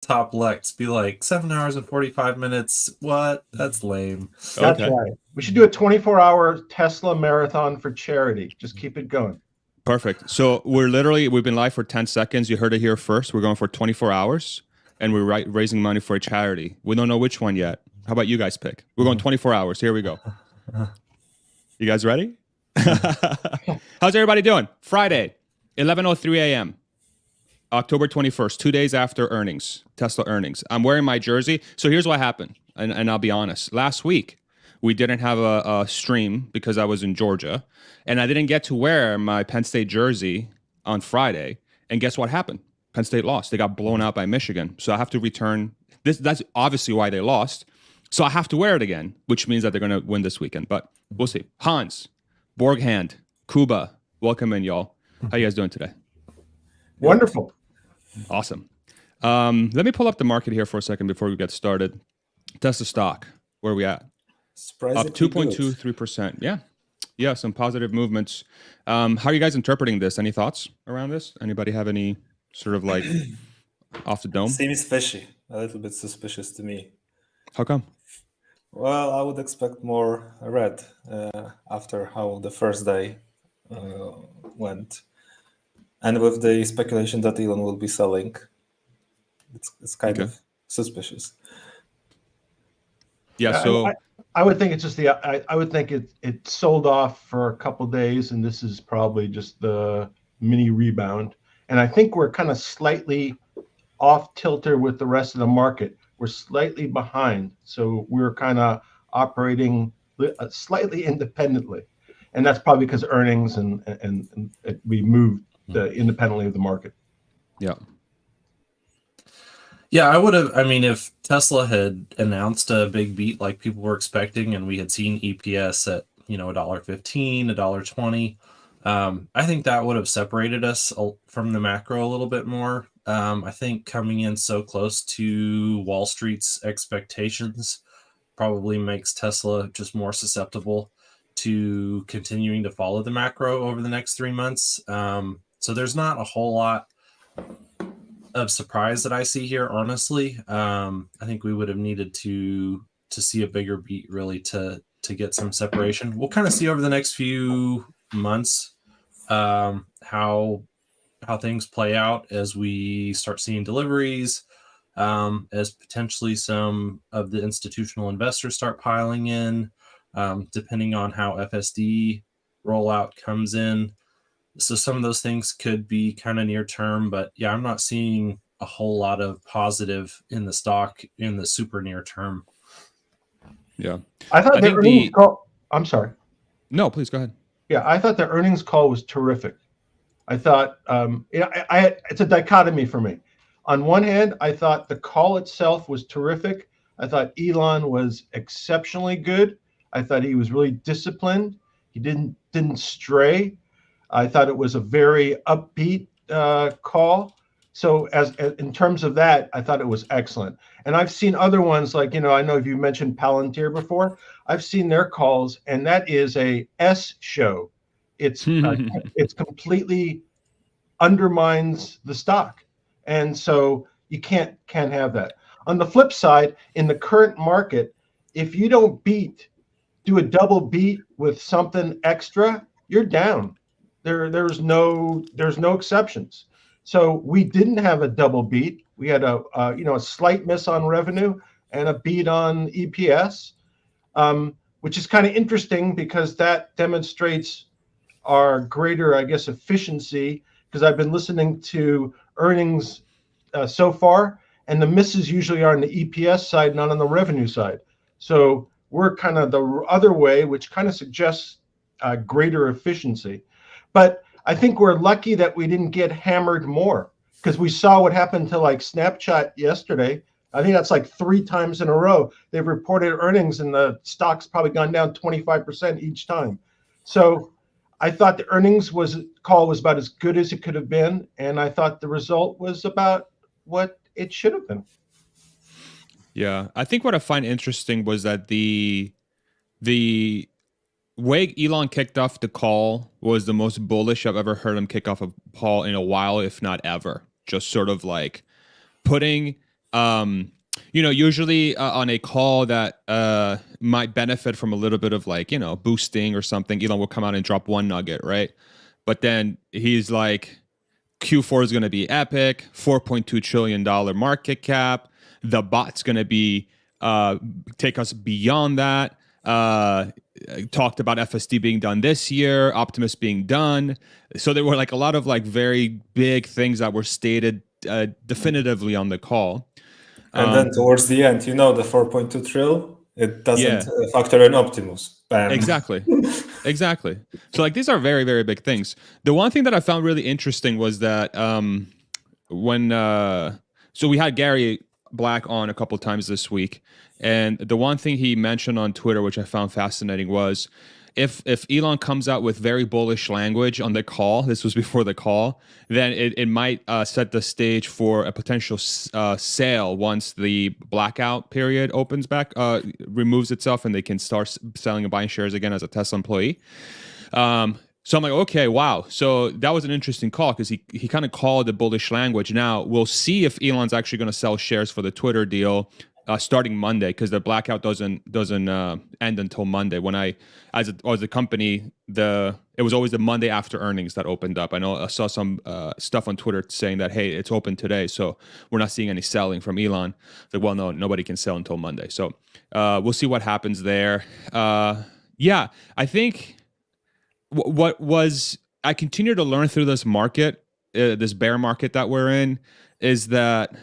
top Lex be like 7 hours and 45 minutes. What? That's lame. That's Okay. right. We should do a 24-hour Tesla marathon for charity. Just keep it going. Perfect. So we've been live for 10 seconds. You heard it here first. We're going for 24 hours and we're raising money for a charity. We don't know which one yet. How about you guys pick? We're going 24 hours. Here we go. You guys ready? How's everybody doing? Friday, 11:03 a.m. October 21st, 2 days after earnings, Tesla earnings. I'm wearing my jersey. So here's what happened. And I'll be honest. Last week, we didn't have a stream because I was in Georgia. And I didn't get to wear my Penn State jersey on Friday. And guess what happened? Penn State lost. They got blown out by Michigan. So I have to return. That's obviously why they lost. So I have to wear it again, which means that they're going to win this weekend. But we'll see. Hans, Borghand, Kuba, welcome in, y'all. How you guys doing today? Wonderful. Awesome. Let me pull up the market here for a second before we get started. Tesla stock, where are we at? Up 2.23%. Yeah, some positive movements. How are you guys interpreting this? Any thoughts around this? Anybody have any sort of like off the dome? Seems fishy, a little bit suspicious to me. How come? Well, I would expect more red after how the first day went. And with the speculation that Elon will be selling, it's kind of suspicious. Yeah, so I would think it's just I would think it sold off for a couple of days, and this is probably just the mini rebound. And I think we're kind of slightly off tilter with the rest of the market. We're slightly behind, so we're kind of operating slightly independently, and that's probably because earnings and we moved independently of the market. Yeah. Yeah, I would have. I mean, if Tesla had announced a big beat like people were expecting, and we had seen EPS at $1.15, $1.20, I think that would have separated us from the macro a little bit more. I think coming in so close to Wall Street's expectations probably makes Tesla just more susceptible to continuing to follow the macro over the next 3 months. So there's not a whole lot of surprise that I see here, honestly. I think we would have needed to see a bigger beat really to get some separation. We'll kind of see over the next few months how things play out as we start seeing deliveries, as potentially some of the institutional investors start piling in, depending on how FSD rollout comes in. So some of those things could be kind of near term, but yeah, I'm not seeing a whole lot of positive in the stock in the super near term. Yeah. I thought the earnings call. I'm sorry. No, please go ahead. Yeah, I thought the earnings call was terrific. I thought it's a dichotomy for me. On one hand, I thought the call itself was terrific. I thought Elon was exceptionally good. I thought he was really disciplined. He didn't stray. I thought it was a very upbeat call. So as in terms of that, I thought it was excellent. And I've seen other ones like, I know you mentioned Palantir before. I've seen their calls, and that is a S show. It's it's completely undermines the stock. And so you can't have that. On the flip side, in the current market, if you don't do a double beat with something extra, you're down. There's no exceptions. So we didn't have a double beat. We had a slight miss on revenue and a beat on EPS, which is kind of interesting because that demonstrates our greater, I guess, efficiency. Because I've been listening to earnings so far, and the misses usually are on the EPS side, not on the revenue side. So we're kind of the other way, which kind of suggests greater efficiency. But I think we're lucky that we didn't get hammered more, because we saw what happened to like Snapchat yesterday. I think that's like 3 times in a row. They've reported earnings and the stock's probably gone down 25% each time. So I thought the earnings call was about as good as it could have been. And I thought the result was about what it should have been. Yeah. I think what I find interesting was that the way Elon kicked off the call was the most bullish I've ever heard him kick off a call in a while, if not ever. Just sort of like putting Usually on a call that might benefit from a little bit of like, boosting or something, Elon will come out and drop one nugget, right? But then he's like, Q4 is going to be epic, $4.2 trillion market cap. The bot's going to be take us beyond that. Talked about FSD being done this year, Optimus being done. So there were like a lot of like very big things that were stated definitively on the call. And then towards the end, the 4.2 trill, it doesn't factor in Optimus. Bam. Exactly. So like these are very, very big things. The one thing that I found really interesting was that so we had Gary Black on a couple of times this week, and the one thing he mentioned on Twitter, which I found fascinating, was if Elon comes out with very bullish language on the call, this was before the call, then it might set the stage for a potential sale once the blackout period opens back, removes itself, and they can start selling and buying shares again as a Tesla employee. So I'm like, okay, wow. So that was an interesting call because he kind of called the bullish language. Now we'll see if Elon's actually going to sell shares for the Twitter deal starting Monday, because the blackout doesn't end until Monday. When as a company, it was always the Monday after earnings that opened up. I know I saw some stuff on Twitter saying that, hey, it's open today, so we're not seeing any selling from Elon. Like, well, no, nobody can sell until Monday. So we'll see what happens there. I think I continue to learn through this market, this bear market that we're in, is that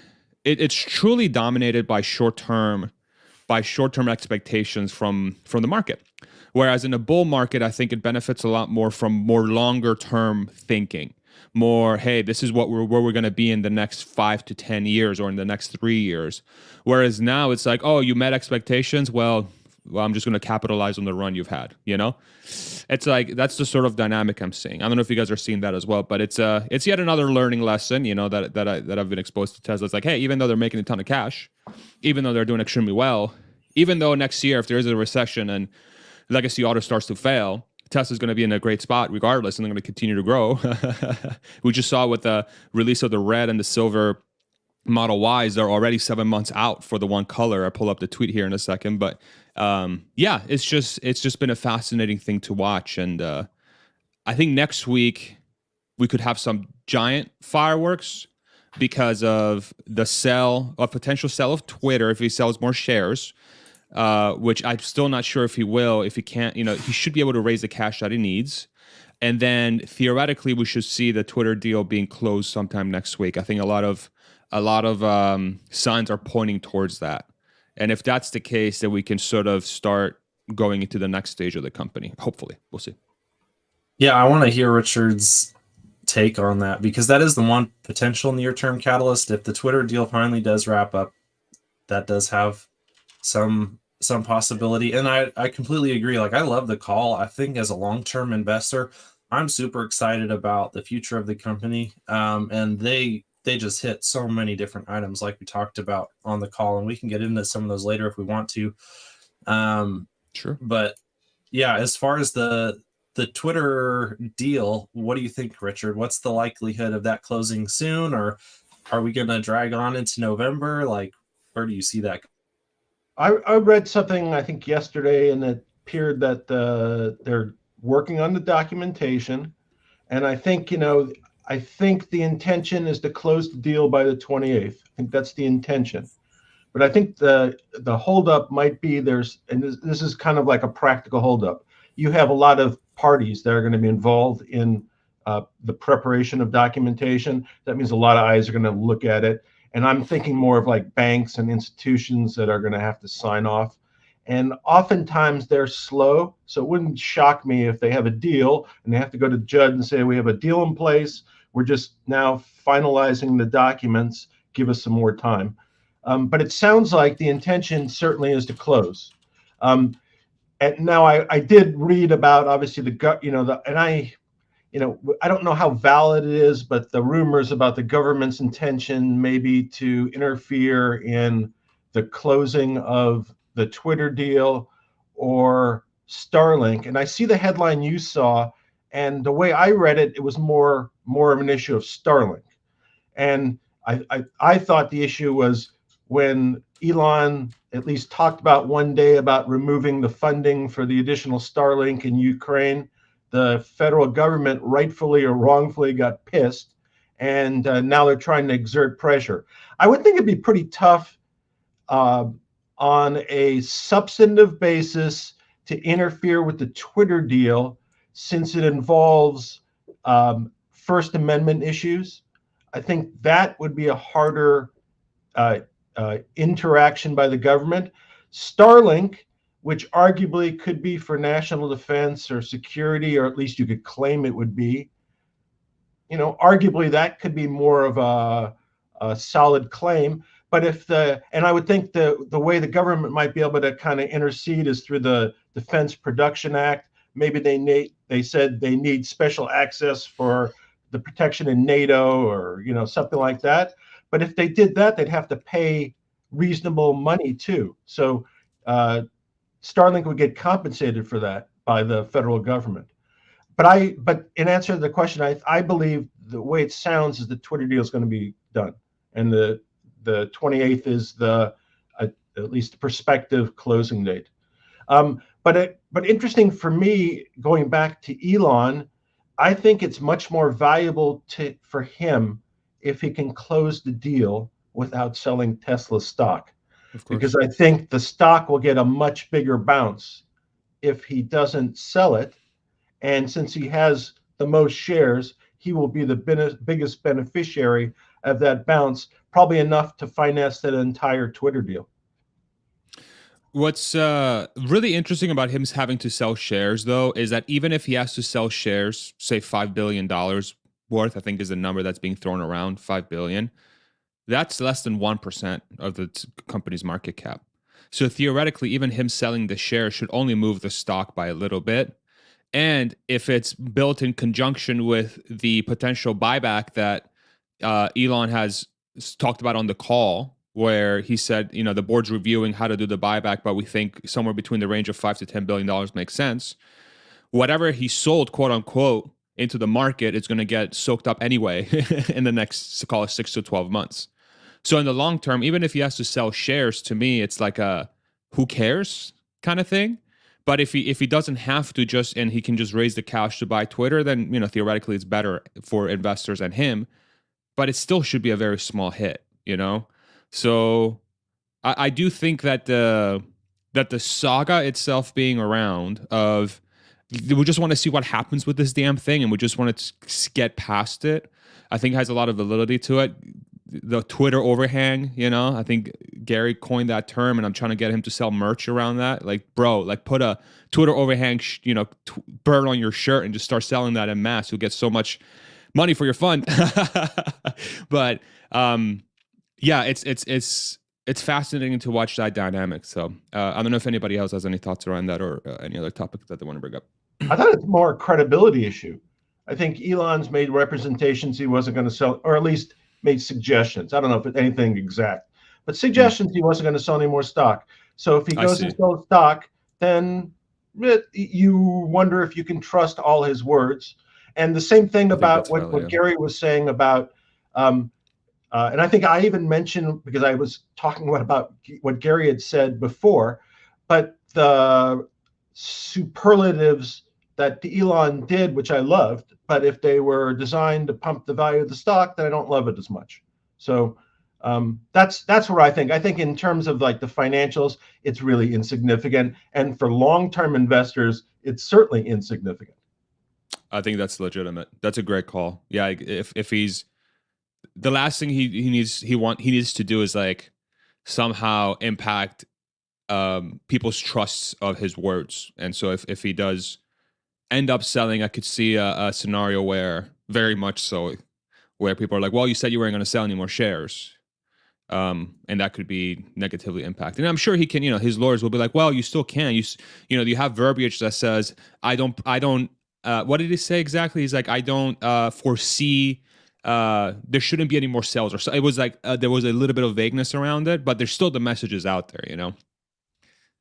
it's truly dominated by short-term expectations from the market. Whereas in a bull market, I think it benefits a lot more from more longer-term thinking. More, hey, this is where we're going to be in the next 5 to 10 years or in the next 3 years. Whereas now it's like, oh, you met expectations. Well, I'm just going to capitalize on the run you've had. It's like that's the sort of dynamic I'm seeing. I don't know if you guys are seeing that as well, but it's yet another learning lesson. That I've been exposed to Tesla. It's like, hey, even though they're making a ton of cash, even though they're doing extremely well, even though next year if there is a recession and legacy auto starts to fail, Tesla's going to be in a great spot regardless, and they're going to continue to grow. We just saw with the release of the red and the silver Model Ys, they're already 7 months out for the one color. I'll pull up the tweet here in a second, but it's just been a fascinating thing to watch, and I think next week we could have some giant fireworks because of a potential sell of Twitter if he sells more shares, which I'm still not sure if he will. If he can't, he should be able to raise the cash that he needs. And then theoretically, we should see the Twitter deal being closed sometime next week. I think a lot of signs are pointing towards that. And if that's the case, then we can sort of start going into the next stage of the company. Hopefully, we'll see. Yeah, I want to hear Richard's take on that, because that is the one potential near-term catalyst. If the Twitter deal finally does wrap up, that does have some possibility. And I completely agree. Like, I love the call. I think as a long-term investor, I'm super excited about the future of the company. And they just hit so many different items like we talked about on the call, and we can get into some of those later if we want to. Sure. But yeah, as far as the Twitter deal, what do you think, Richard? What's the likelihood of that closing soon, or are we going to drag on into November? Like, where do you see that? I read something, I think yesterday, and it appeared that they're working on the documentation, and I think the intention is to close the deal by the 28th. I think that's the intention. But I think the holdup might be this is kind of like a practical holdup. You have a lot of parties that are going to be involved in the preparation of documentation. That means a lot of eyes are going to look at it. And I'm thinking more of like banks and institutions that are going to have to sign off. And oftentimes they're slow. So it wouldn't shock me if they have a deal and they have to go to the judge and say, we have a deal in place. We're just now finalizing the documents. Give us some more time. But it sounds like the intention certainly is to close. And now I did read about obviously I don't know how valid it is, but the rumors about the government's intention maybe to interfere in the closing of the Twitter deal or Starlink. And I see the headline you saw, and the way I read it, it was more of an issue of Starlink. And I thought the issue was when Elon at least talked about one day about removing the funding for the additional Starlink in Ukraine, the federal government rightfully or wrongfully got pissed, and now they're trying to exert pressure. I would think it'd be pretty tough on a substantive basis to interfere with the Twitter deal, since it involves First Amendment issues. I think that would be a harder interaction by the government. Starlink, which arguably could be for national defense or security, or at least you could claim it would be, arguably that could be more of a solid claim. But and I would think the way the government might be able to kind of intercede is through the Defense Production Act. Maybe they said they need special access for the protection in NATO, or something like that. But if they did that, they'd have to pay reasonable money too. So Starlink would get compensated for that by the federal government. But in answer to the question, I believe the way it sounds is the Twitter deal is going to be done, and the 28th is at least the prospective closing date. But interesting for me, going back to Elon, I think it's much more valuable for him if he can close the deal without selling Tesla stock, because I think the stock will get a much bigger bounce if he doesn't sell it. And since he has the most shares, he will be the biggest beneficiary of that bounce, probably enough to finance that entire Twitter deal. What's really interesting about him having to sell shares, though, is that even if he has to sell shares, say $5 billion worth, I think is the number that's being thrown around, $5 billion, that's less than 1% of the company's market cap. So theoretically, even him selling the shares should only move the stock by a little bit. And if it's built in conjunction with the potential buyback that Elon has talked about on the call, where he said, the board's reviewing how to do the buyback, but we think somewhere between the range of $5 to $10 billion makes sense. Whatever he sold, quote unquote, into the market, it's going to get soaked up anyway in the next, call it 6 to 12 months. So in the long term, even if he has to sell shares, to me, it's like a who cares kind of thing. But if he doesn't have to and he can just raise the cash to buy Twitter, then theoretically it's better for investors and him. But it still should be a very small hit, So I do think that the saga itself being around of, we just want to see what happens with this damn thing, and we just want to get past it, I think has a lot of validity to it. The Twitter overhang, I think Gary coined that term, and I'm trying to get him to sell merch around that. Like, bro, put a Twitter overhang, bird on your shirt and just start selling that en masse. You'll get so much money for your fund. But yeah, it's fascinating to watch that dynamic. So I don't know if anybody else has any thoughts around that, or any other topics that they want to bring up. I thought it's more a credibility issue. I think Elon's made representations he wasn't going to sell, or at least made suggestions. I don't know if it's anything exact, but suggestions he wasn't going to sell any more stock. So if he goes and sells stock, then you wonder if you can trust all his words. And the same thing about what Gary was saying about, and I think I even mentioned, because I was talking about what Gary had said before, but the superlatives that Elon did, which I loved, but if they were designed to pump the value of the stock, then I don't love it as much. So that's where I think in terms of the financials, it's really insignificant. And for long-term investors, it's certainly insignificant. I think that's legitimate. That's a great call. Yeah, if he's, the last thing he needs to do is somehow impact people's trusts of his words. And so if he does end up selling, I could see a scenario where, very much so, where people are like, well, you said you weren't going to sell any more shares. And that could be negatively impacted. And I'm sure he can, his lawyers will be like, well, you still can. You have verbiage that says, I don't, what did he say exactly? He's like, I don't foresee, there shouldn't be any more sales. Or so it was there was a little bit of vagueness around it, but there's still the messages out there,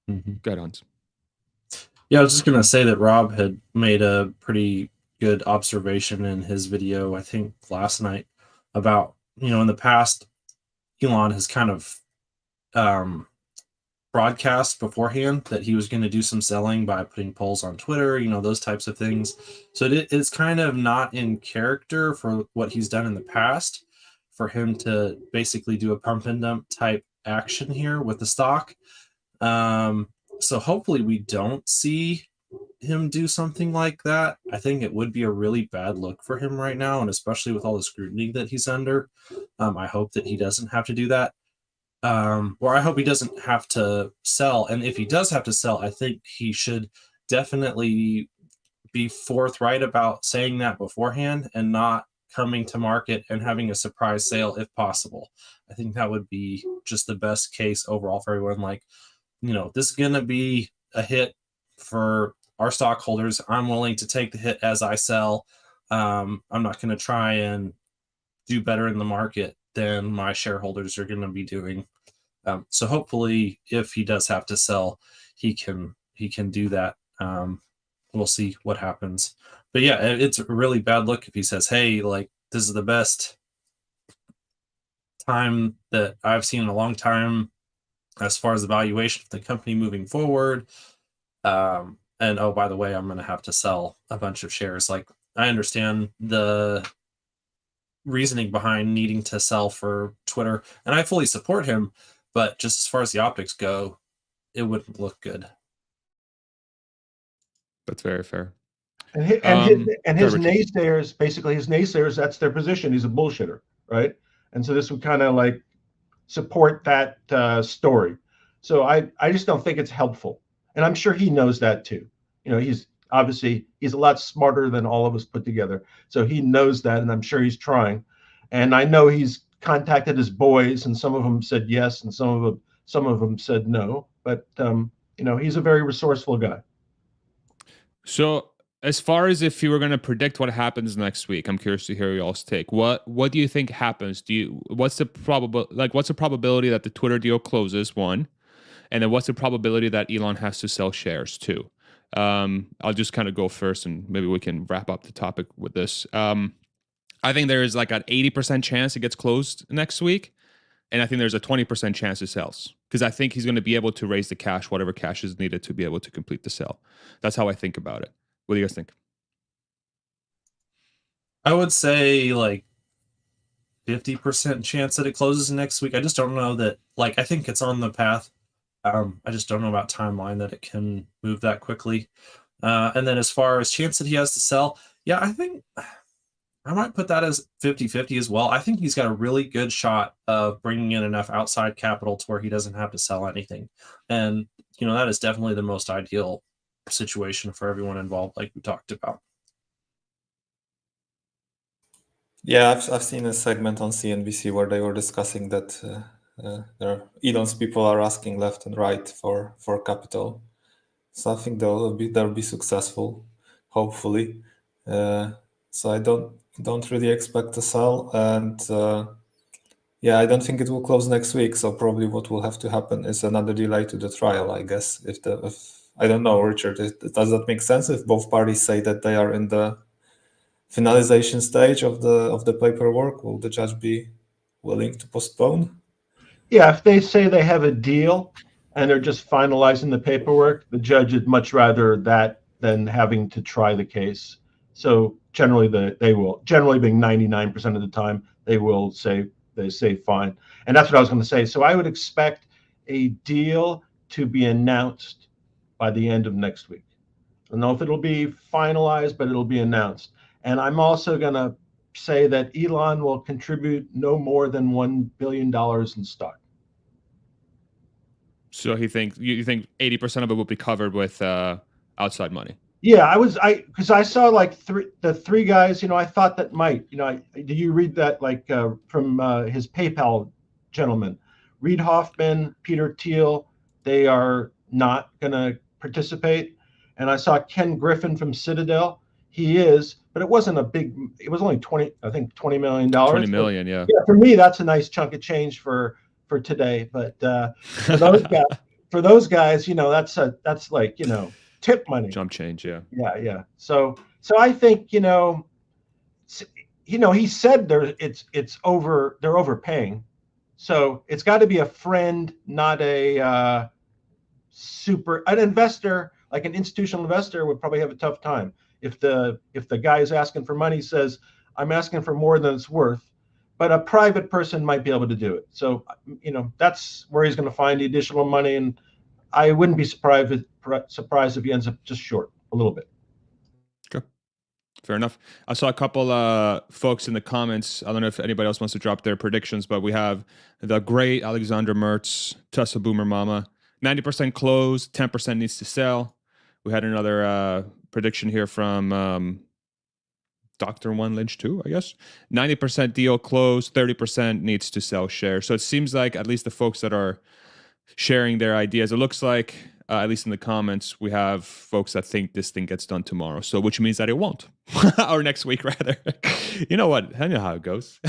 Mm-hmm. Go ahead, Hans. Yeah, I was just going to say that Rob had made a pretty good observation in his video, I think last night, about, in the past, Elon has kind of broadcast beforehand that he was going to do some selling by putting polls on Twitter, those types of things. So it's kind of not in character for what he's done in the past for him to basically do a pump and dump type action here with the stock. So hopefully we don't see him do something like that. I think it would be a really bad look for him right now, and especially with all the scrutiny that he's under. I hope that he doesn't have to do that. Or I hope he doesn't have to sell. And if he does have to sell, I think he should definitely be forthright about saying that beforehand and not coming to market and having a surprise sale if possible. I think that would be just the best case overall for everyone. Like, this is going to be a hit for our stockholders. I'm willing to take the hit as I sell. I'm not going to try and do better in the market than my shareholders are going to be doing. So hopefully, if he does have to sell, he can do that. We'll see what happens. But yeah, it's a really bad look if he says, "Hey, like this is the best time that I've seen in a long time as far as the valuation of the company moving forward." And oh, by the way, I'm going to have to sell a bunch of shares. Like, I understand the reasoning behind needing to sell for Twitter, and I fully support him. But just as far as the optics go, it wouldn't look good. That's very fair. And his naysayers, basically his naysayers, that's their position. He's a bullshitter, right? And so this would kind of like support that story. So I just don't think it's helpful. And I'm sure he knows that too. He's a lot smarter than all of us put together. So he knows that, and I'm sure he's trying. And I know he's contacted his boys, and some of them said yes, and some of them said no. But he's a very resourceful guy. So as far as if you were going to predict what happens next week, I'm curious to hear y'all's take. What do you think happens? What's the probability that the Twitter deal closes, one? And then what's the probability that Elon has to sell shares, two? I'll just kind of go first, and maybe we can wrap up the topic with this. I think there is like an 80% chance it gets closed next week. And I think there's a 20% chance it sells, because I think he's going to be able to raise the cash, whatever cash is needed to be able to complete the sale. That's how I think about it. What do you guys think? I would say like 50% chance that it closes next week. I just don't know that, I think it's on the path. I just don't know about timeline that it can move that quickly. And then as far as chance that he has to sell, yeah, I think I might put that as 50-50 as well. I think he's got a really good shot of bringing in enough outside capital to where he doesn't have to sell anything. And, that is definitely the most ideal situation for everyone involved, like we talked about. Yeah, I've seen a segment on CNBC where they were discussing that Elon's people are asking left and right for capital. So I think they'll be successful, hopefully. So I don't really expect a sell, and I don't think it will close next week. So probably what will have to happen is another delay to the trial, I guess. If I don't know, Richard, does that make sense? If both parties say that they are in the finalization stage of the paperwork, will the judge be willing to postpone? Yeah, if they say they have a deal and they're just finalizing the paperwork, the judge would much rather that than having to try the case. So generally, they will, generally being 99% of the time, they say fine. And that's what I was going to say. So I would expect a deal to be announced by the end of next week. I don't know if it'll be finalized, but it'll be announced. And I'm also going to say that Elon will contribute no more than $1 billion in stock. So you think 80% of it will be covered with outside money? Yeah, because I saw like the three guys, I thought that might, did you read that from his PayPal gentleman, Reid Hoffman, Peter Thiel, they are not going to participate. And I saw Ken Griffin from Citadel. He is, but it wasn't it was only $20 million. 20 million, yeah. Yeah, for me, that's a nice chunk of change for today. But for those guys, that's like, tip money. Jump change, yeah. Yeah. So I think, he said they're overpaying. So it's got to be a friend, not a an investor, like an institutional investor would probably have a tough time. If the guy who's asking for money says, I'm asking for more than it's worth, but a private person might be able to do it. So, that's where he's going to find the additional money. And I wouldn't be surprised if he ends up just short a little bit. Okay. Fair enough. I saw a couple folks in the comments. I don't know if anybody else wants to drop their predictions, but we have the great Alexander Mertz, Tesla Boomer Mama, 90% closed, 10% needs to sell. We had another prediction here from Dr. One Lynch too, I guess. 90% deal closed, 30% needs to sell shares. So it seems like at least the folks that are sharing their ideas, it looks like, at least in the comments, we have folks that think this thing gets done tomorrow. So which means that it won't. Or next week, rather. You know what? I know how it goes.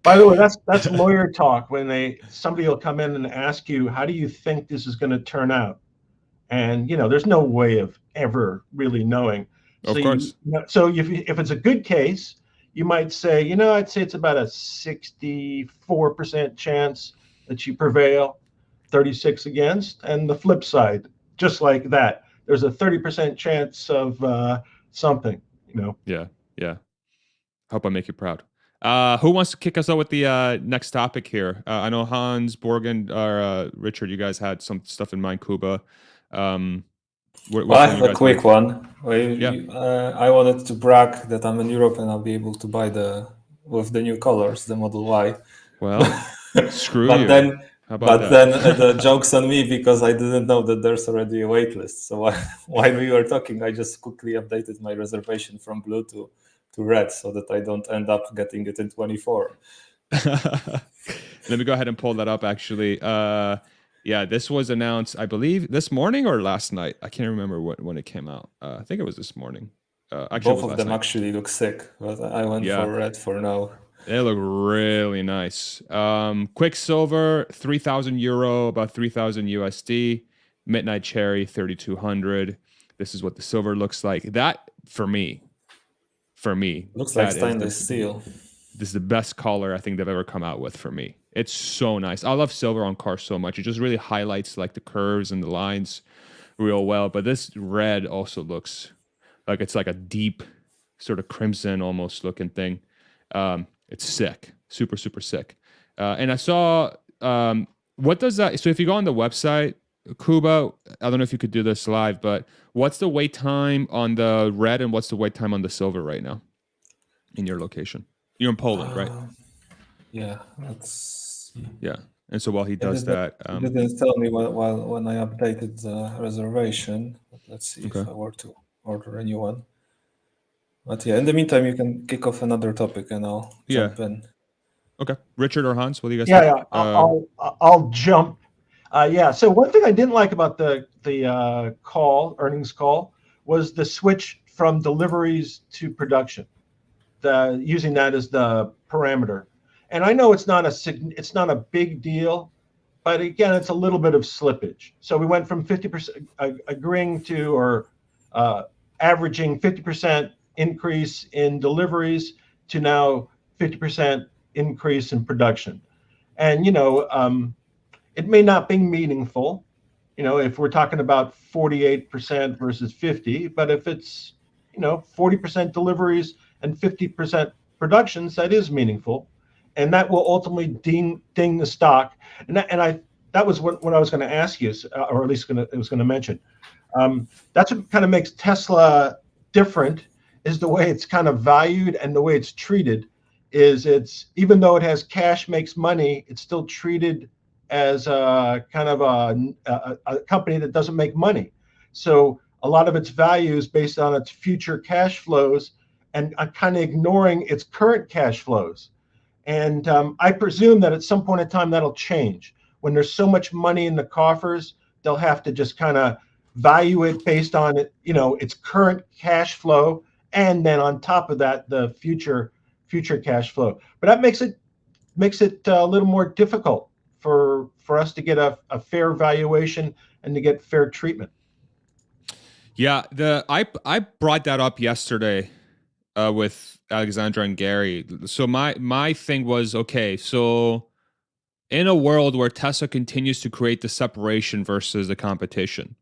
By the way, that's lawyer talk when somebody will come in and ask you, how do you think this is going to turn out? And, there's no way of ever really knowing. Of course. So if it's a good case, you might say, I'd say it's about a 64% chance that you prevail, 36 against. And the flip side, just like that, there's a 30% chance of something, Yeah. Hope I make you proud. Who wants to kick us out with the next topic here? I know Hans, Borgen, or Richard, you guys had some stuff in mind, Kuba. I have a quick one. I wanted to brag that I'm in Europe and I'll be able to buy with the new colors, the Model Y. Well, screw but you. Then, but then the joke's on me because I didn't know that there's already a wait list. So while we were talking, I just quickly updated my reservation from blue to red so that I don't end up getting it in 24. Let me go ahead and pull that up, actually. Yeah, this was announced, I believe, this morning or last night. I can't remember when it came out. I think it was this morning. Both of them actually look sick, but I went for red for now. They look really nice. Quicksilver, 3,000 euro, about 3,000 USD. Midnight Cherry, 3,200. This is what the silver looks like. That, for me, looks like stainless steel. This is the best color I think they've ever come out with for me. It's so nice. I love silver on cars so much. It just really highlights like the curves and the lines real well. But this red also looks like it's like a deep sort of crimson almost looking thing. It's sick. Super, super sick. And I saw, what does that, so if you go on the website, Kuba, I don't know if you could do this live, but what's the wait time on the red and what's the wait time on the silver right now in your location? You're in Poland, right? Yeah, that's... Yeah. And so while he does that... It didn't tell me when I updated the reservation. But let's see if I were to order a new one. But yeah, in the meantime, you can kick off another topic and I'll jump in. Okay. Richard or Hans, what do you guys think? I'll jump. So one thing I didn't like about the earnings call, was the switch from deliveries to production. Using that as the parameter, and I know it's not a big deal, but again, it's a little bit of slippage. So we went from 50% agreeing to or averaging 50% increase in deliveries to now 50% increase in production, and it may not be meaningful, if we're talking about 48% versus 50, but if it's 40% deliveries and 50% productions, that is meaningful, and that will ultimately ding the stock. And that was what I was going to ask you, or at least it was going to mention. That's what kind of makes Tesla different, is the way it's kind of valued and the way it's treated. It's even though it has cash makes money, it's still treated as a kind of a company that doesn't make money. So a lot of its value is based on its future cash flows, and kind of ignoring its current cash flows. And I presume that at some point in time that'll change. When there's so much money in the coffers, they'll have to just kind of value it based on its current cash flow, and then on top of that, the future cash flow. But that makes it a little more difficult for us to get a fair valuation and to get fair treatment. Yeah, I brought that up yesterday with Alexandra and Gary. So my thing was, okay, so in a world where Tesla continues to create the separation versus the competition,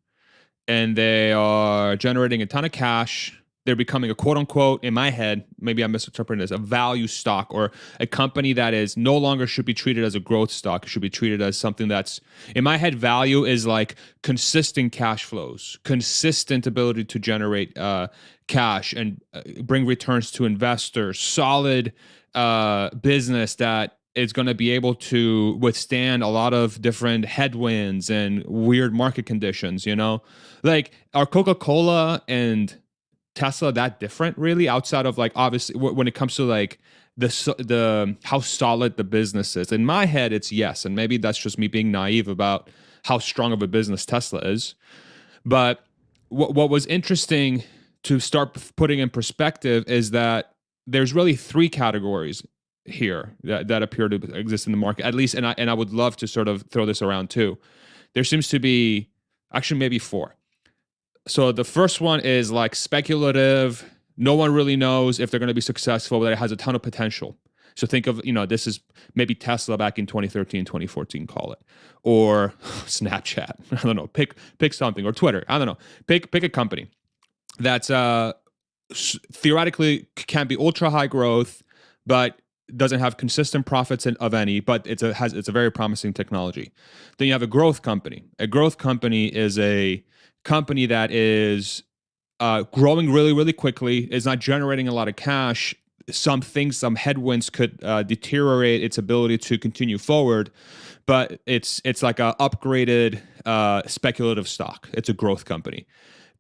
and they are generating a ton of cash, they're becoming a quote unquote, in my head, maybe I'm misinterpreting this, a value stock, or a company that is no longer should be treated as a growth stock. It should be treated as something that's, in my head, value is like consistent cash flows, consistent ability to generate cash and bring returns to investors, solid business that is going to be able to withstand a lot of different headwinds and weird market conditions, you know? Like, are Coca-Cola and Tesla that different, really, outside of like, obviously when it comes to like the how solid the business is? In my head, it's yes, and maybe that's just me being naive about how strong of a business Tesla is. But what was interesting to start putting in perspective is that there's really three categories here that appear to exist in the market, at least, and I would love to sort of throw this around too. There seems to be actually maybe four. So the first one is like speculative. No one really knows if they're going to be successful, but it has a ton of potential. So think of, this is maybe Tesla back in 2013, 2014, call it, or Snapchat. I don't know. Pick something, or Twitter. I don't know. Pick a company that's theoretically can be ultra high growth, but doesn't have consistent profits of any, but it's a very promising technology. Then you have a growth company. A growth company is a company that is growing really, really quickly, is not generating a lot of cash. Some headwinds could deteriorate its ability to continue forward, but it's like a upgraded speculative stock. It's a growth company.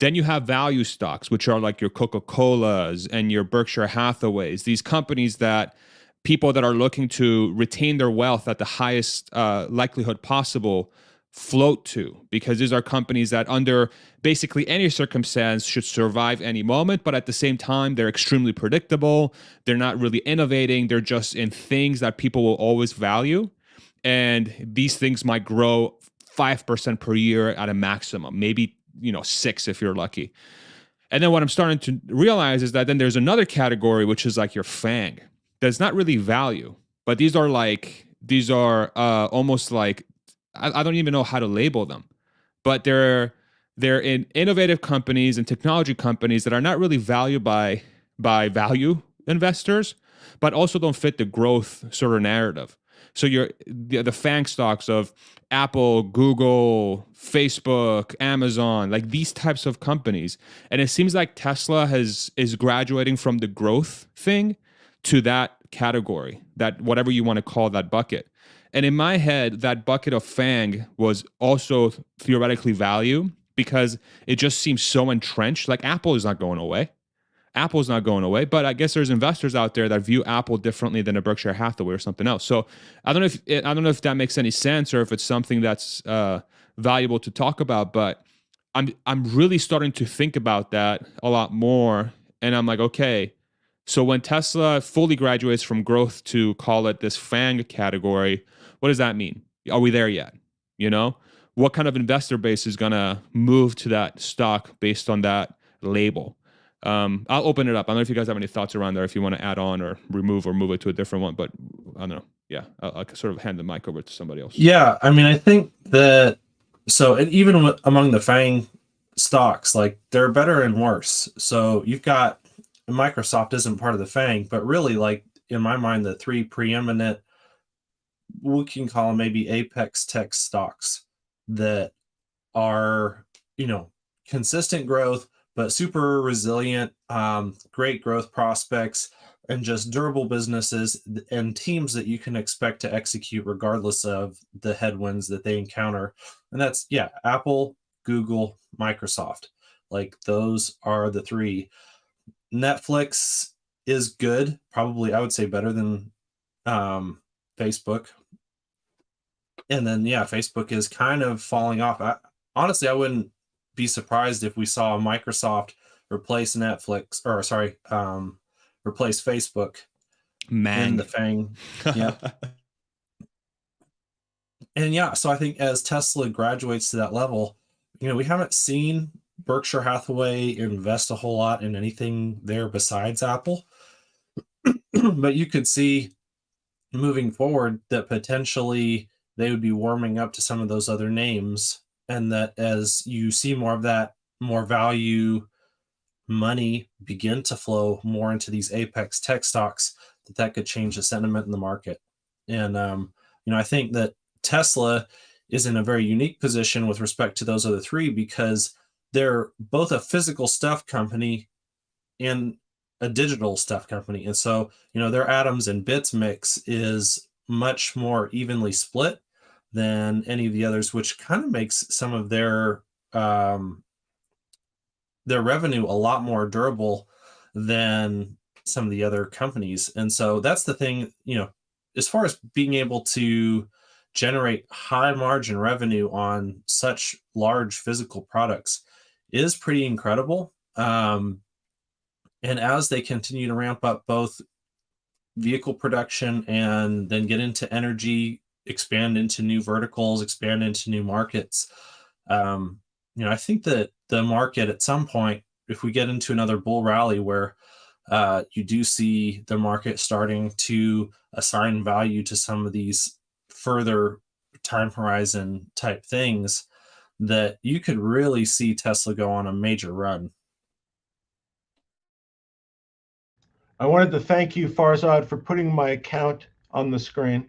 Then you have value stocks, which are like your Coca-Colas and your Berkshire Hathaways. These companies that people that are looking to retain their wealth at the highest likelihood possible float to, because these are companies that under basically any circumstance should survive any moment, but at the same time, they're extremely predictable. They're not really innovating. They're just in things that people will always value. And these things might grow 5% per year at a maximum, maybe 6 if you're lucky. And then what I'm starting to realize is that then there's another category, which is like your FANG. That's not really value, but these are almost like, I don't even know how to label them, but they're in innovative companies and technology companies that are not really valued by value investors, but also don't fit the growth sort of narrative. So the FANG stocks of Apple, Google, Facebook, Amazon, like these types of companies. And it seems like Tesla is graduating from the growth thing to that category, that whatever you want to call that bucket. And in my head, that bucket of FANG was also theoretically value, because it just seems so entrenched. Like Apple is not going away. Apple's not going away, but I guess there's investors out there that view Apple differently than a Berkshire Hathaway or something else. So I don't know if that makes any sense, or if it's something that's valuable to talk about. But I'm really starting to think about that a lot more, and I'm like, okay, so when Tesla fully graduates from growth to, call it, this FANG category, what does that mean? Are we there yet? What kind of investor base is going to move to that stock based on that label? I'll open it up. I don't know if you guys have any thoughts around there, if you want to add on or remove or move it to a different one, but I don't know. Yeah, I'll sort of hand the mic over to somebody else. Yeah, I mean, I think that, so even among the FANG stocks, like they're better and worse. So you've got, Microsoft isn't part of the FANG, but really, like in my mind, the three preeminent, we can call them maybe apex tech stocks that are, consistent growth, but super resilient, great growth prospects, and just durable businesses and teams that you can expect to execute regardless of the headwinds that they encounter. And that's, Apple, Google, Microsoft. Like those are the three. Netflix is good, probably I would say better than Facebook. And then Facebook is kind of falling off. Honestly, I wouldn't be surprised if we saw Microsoft replace Netflix, or replace Facebook in the FANG. Yeah. And so I think as Tesla graduates to that level, we haven't seen Berkshire Hathaway invest a whole lot in anything there besides Apple. But you could see moving forward that potentially they would be warming up to some of those other names, and that as you see more of that, more value money begin to flow more into these apex tech stocks, that could change the sentiment in the market. And I think that Tesla is in a very unique position with respect to those other three, because they're both a physical stuff company and a digital stuff company. And so, their atoms and bits mix is much more evenly split than any of the others, which kind of makes some of their revenue a lot more durable than some of the other companies. And so that's the thing, as far as being able to generate high margin revenue on such large physical products is pretty incredible. And as they continue to ramp up both vehicle production and then get into energy, expand into new verticals, expand into new markets, I think that the market at some point, if we get into another bull rally where you do see the market starting to assign value to some of these further time horizon type things, that you could really see Tesla go on a major run. I wanted to thank you, Farzad, for putting my account on the screen.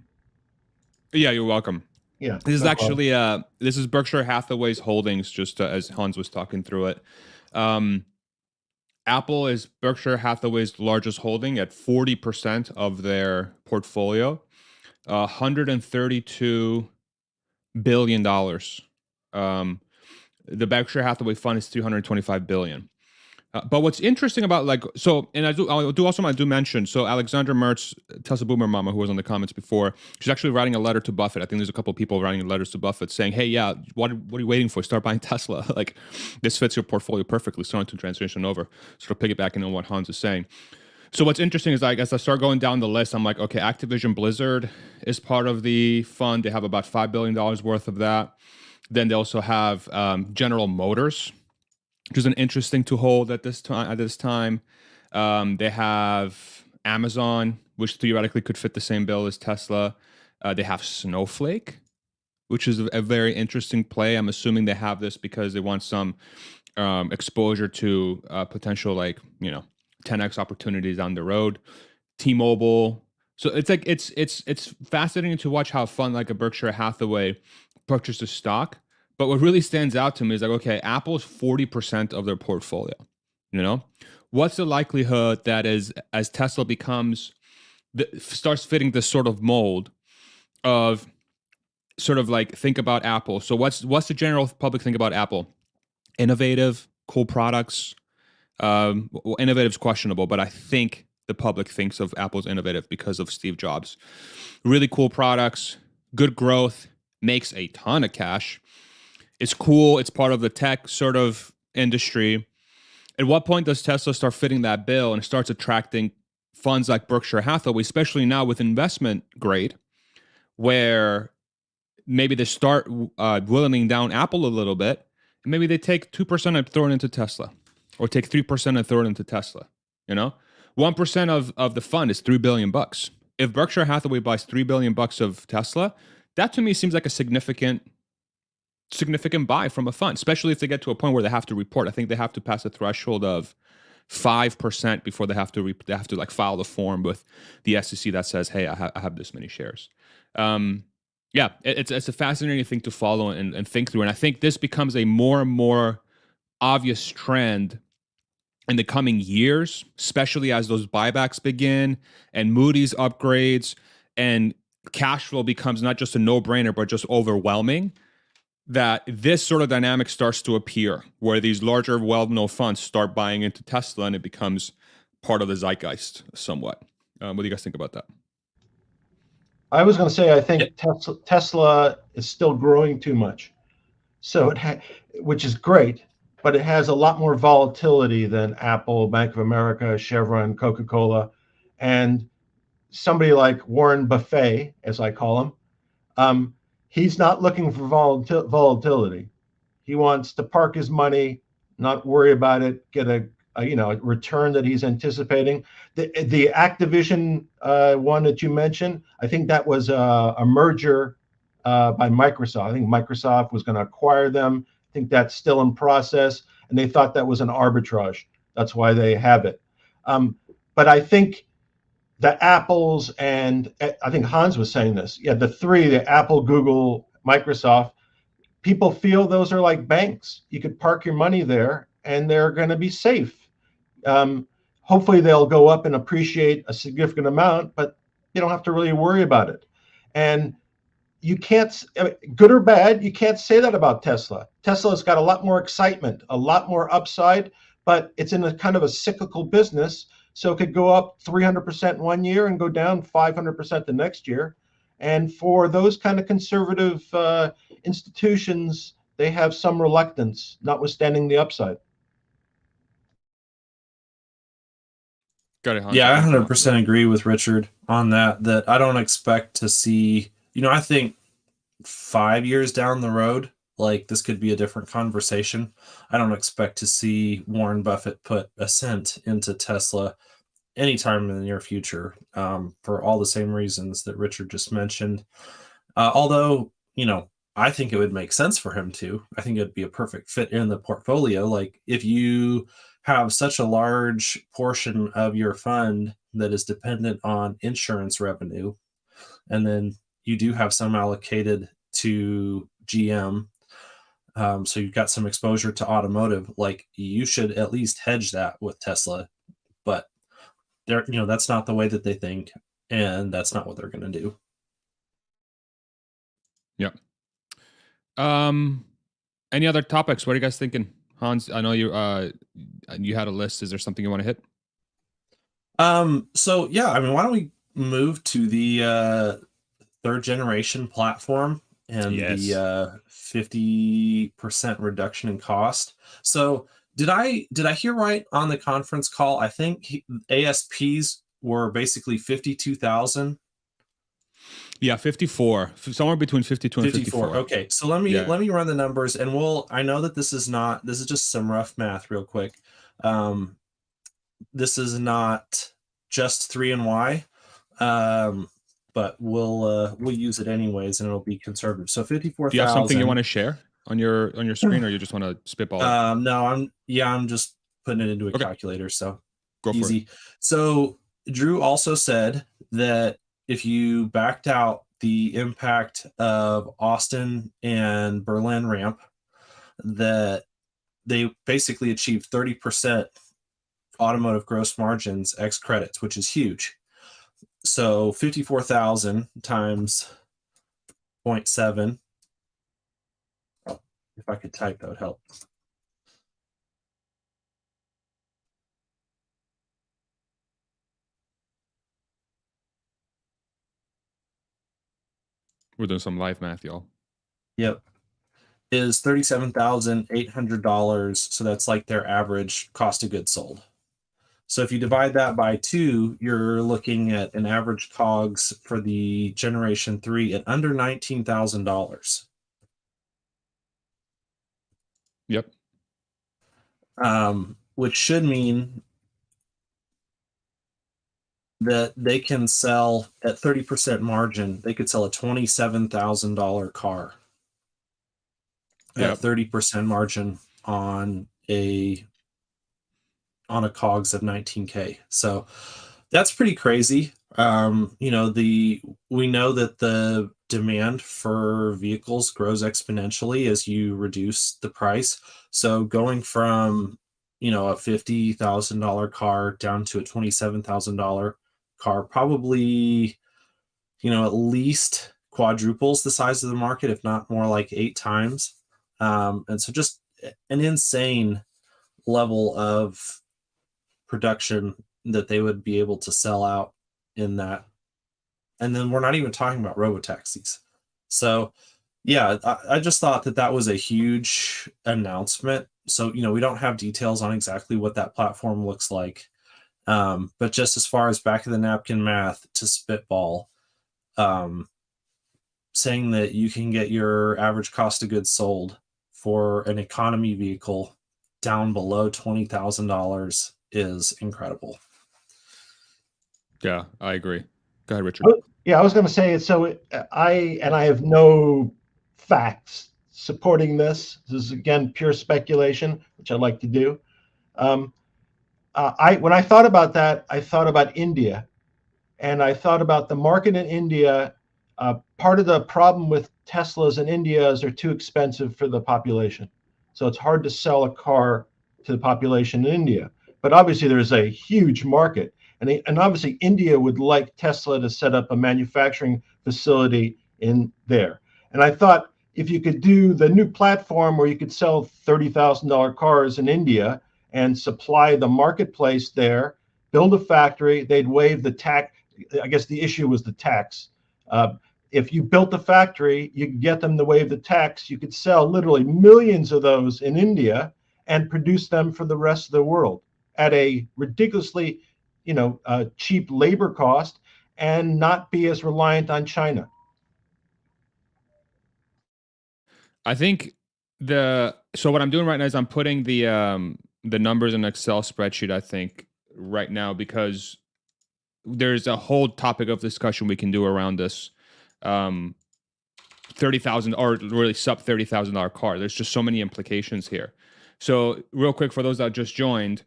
Yeah, you're welcome. Yeah. This is no actually this is Berkshire Hathaway's holdings, just as Hans was talking through it. Apple is Berkshire Hathaway's largest holding at 40% of their portfolio, $132 billion. The Berkshire Hathaway fund is $325 billion. But what's interesting about and I do mention, so Alexandra Mertz, Tesla Boomer Mama, who was on the comments before, she's actually writing a letter to Buffett. I think there's a couple of people writing letters to Buffett saying, hey, yeah, what are you waiting for? Start buying Tesla. Like, this fits your portfolio perfectly. Starting to transition over, sort of piggybacking on what Hans is saying. So what's interesting is, as I start going down the list, I'm like, okay, Activision Blizzard is part of the fund. They have about $5 billion worth of that. Then they also have General Motors, which is an interesting to hold at this time. They have Amazon, which theoretically could fit the same bill as Tesla. They have Snowflake, which is a very interesting play. I'm assuming they have this because they want some exposure to potential 10x opportunities down the road. T-Mobile. So it's fascinating to watch how a fund like a Berkshire Hathaway purchases stock. But what really stands out to me is okay, Apple's 40% of their portfolio. What's the likelihood that as Tesla starts fitting this sort of mold of sort of think about Apple. So what's the general public think about Apple? Innovative, cool products. Innovative is questionable, but I think the public thinks of Apple as innovative because of Steve Jobs. Really cool products, good growth, makes a ton of cash. It's cool. It's part of the tech sort of industry. At what point does Tesla start fitting that bill and starts attracting funds like Berkshire Hathaway, especially now with investment grade, where maybe they start whittling down Apple a little bit, and maybe they take 2% and throw it into Tesla, or take 3% and throw it into Tesla. 1% of the fund is $3 billion. If Berkshire Hathaway buys $3 billion of Tesla, that to me seems like a significant buy from a fund, especially if they get to a point where they have to report. I think they have to pass a threshold of 5% before they have to file the form with the SEC that says, hey, I have this many shares. It's a fascinating thing to follow and think through. And I think this becomes a more and more obvious trend in the coming years, especially as those buybacks begin and Moody's upgrades and cash flow becomes not just a no-brainer, but just overwhelming, that this sort of dynamic starts to appear where these larger, well-known funds start buying into Tesla and it becomes part of the zeitgeist somewhat. What do you guys think about that? I was going to say, I think Tesla is still growing too much. So which is great, but it has a lot more volatility than Apple, Bank of America, Chevron, Coca-Cola, and somebody like Warren Buffett, as I call him. He's not looking for volatility. He wants to park his money, not worry about it, get a return that he's anticipating. The Activision one that you mentioned, I think that was a merger by Microsoft. I think Microsoft was going to acquire them. I think that's still in process, and they thought that was an arbitrage. That's why they have it. But I think the Apples, and I think Hans was saying this, the three, the Apple, Google, Microsoft, people feel those are like banks. You could park your money there and they're going to be safe. Hopefully they'll go up and appreciate a significant amount, but you don't have to really worry about it. And you can't, good or bad, you can't say that about Tesla. Tesla's got a lot more excitement, a lot more upside, but it's in a kind of a cyclical business. So it could go up 300% one year and go down 500% the next year. And for those kind of conservative institutions, they have some reluctance, notwithstanding the upside. Got it, Hans. Yeah, I 100% agree with Richard on that. That I don't expect to see. I think 5 years down the road, like this could be a different conversation. I don't expect to see Warren Buffett put a cent into Tesla anytime in the near future, for all the same reasons that Richard just mentioned. Although, I think it would make sense for him to. I think it'd be a perfect fit in the portfolio. Like if you have such a large portion of your fund that is dependent on insurance revenue, and then you do have some allocated to GM, so you've got some exposure to automotive, like you should at least hedge that with Tesla. But that's not the way that they think, and that's not what they're going to do. Yep. Any other topics? What are you guys thinking? Hans, I know you had a list. Is there something you want to hit? So yeah, why don't we move to the third generation platform and the 50% reduction in cost. So did I hear right on the conference call? I think ASPs were basically 52,000. Yeah, 54, somewhere between 52 and 54. Okay, so let me run the numbers, and I know that this is just some rough math real quick. This is not just 3 and Y, but we'll use it anyways, and it'll be conservative. So 54,000. Do you have something you want to share on your screen, or you just want to spitball it? No, I'm just putting it into a calculator, so go for easy. it. So Drew also said that if you backed out the impact of Austin and Berlin ramp, that they basically achieved 30% automotive gross margins ex credits, which is huge. So 54,000 times 0.7. If I could type, that would help. We're doing some live math, y'all. Yep. Is $37,800. So that's like their average cost of goods sold. So if you divide that by 2, you're looking at an average COGS for the Generation 3 at under $19,000. Yep. Which should mean that they can sell at 30% margin. They could sell a $27,000 car at 30% margin on a COGS of 19K. So that's pretty crazy. We know that the demand for vehicles grows exponentially as you reduce the price. So going from a $50,000 car down to a $27,000 car probably at least quadruples the size of the market, if not more like 8 times. And so just an insane level of production that they would be able to sell out in that. And then we're not even talking about robotaxis. So yeah, I just thought that was a huge announcement. So we don't have details on exactly what that platform looks like, but just as far as back of the napkin math to spitball, saying that you can get your average cost of goods sold for an economy vehicle down below $20,000 is incredible. Yeah, I agree. Go ahead, Richard. Yeah, I was going to say so. I have no facts supporting this. This is again pure speculation, which I like to do. Um, I when I thought about that, I thought about India, and I thought about the market in India. Part of the problem with Teslas in India is they're too expensive for the population, so it's hard to sell a car to the population in India. But obviously, there's a huge market, and obviously, India would like Tesla to set up a manufacturing facility in there. And I thought if you could do the new platform where you could sell $30,000 cars in India and supply the marketplace there, build a factory, they'd waive the tax. I guess the issue was the tax. If you built the factory, you could get them to waive the tax. You could sell literally millions of those in India and produce them for the rest of the world at a ridiculously, cheap labor cost, and not be as reliant on China. I think so what I'm doing right now is I'm putting the numbers in an Excel spreadsheet, I think, right now, because there's a whole topic of discussion we can do around this 30,000 or really sub $30,000 car. There's just so many implications here. So real quick, for those that just joined,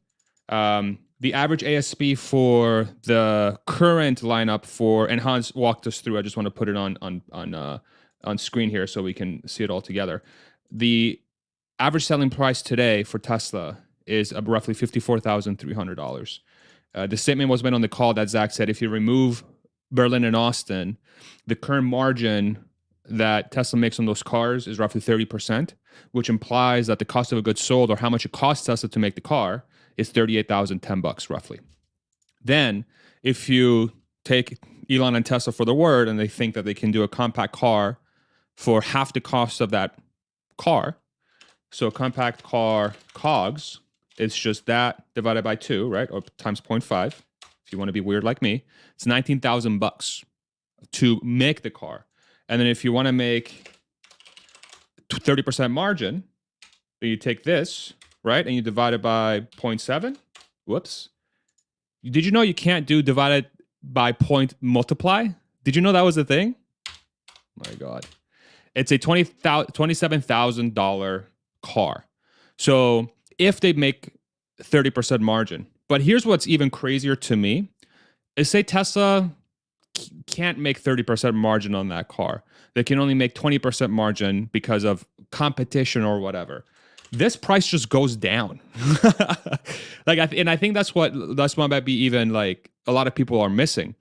the average ASP for the current lineup and Hans walked us through. I just want to put it on screen here so we can see it all together. The average selling price today for Tesla is roughly $54,300. The statement was made on the call that Zach said if you remove Berlin and Austin, the current margin that Tesla makes on those cars is roughly 30%, which implies that the cost of a goods sold, or how much it costs Tesla to make the car, is $38,010 roughly. Then, if you take Elon and Tesla for the word, and they think that they can do a compact car for half the cost of that car, so a compact car COGS, it's just that divided by 2, right, or times 0.5. If you want to be weird like me, it's $19,000 to make the car. And then if you want to make 30% margin, then you take this, right, and you divide it by 0.7. Whoops. Did you know you can't do divided by point multiply? Did you know that was a thing? My God. It's a $27,000 car. So if they make 30% margin, but here's what's even crazier to me is, say Tesla can't make 30% margin on that car. They can only make 20% margin because of competition or whatever. This price just goes down. And I think that's what might be even like a lot of people are missing.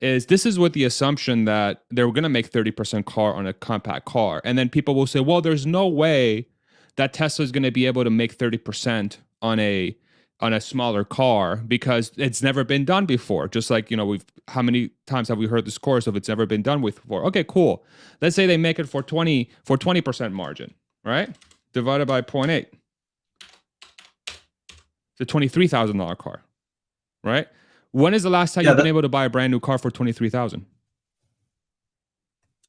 This is with the assumption that they're going to make 30% car on a compact car. And then people will say, well, there's no way that Tesla is going to be able to make 30% on a smaller car because it's never been done before. Just like, how many times have we heard this chorus of it's never been done before? Okay, cool. Let's say they make it for 20% margin, right? Divided by 0.8. It's a $23,000 car, right? When is the last time you've been able to buy a brand new car for $23,000?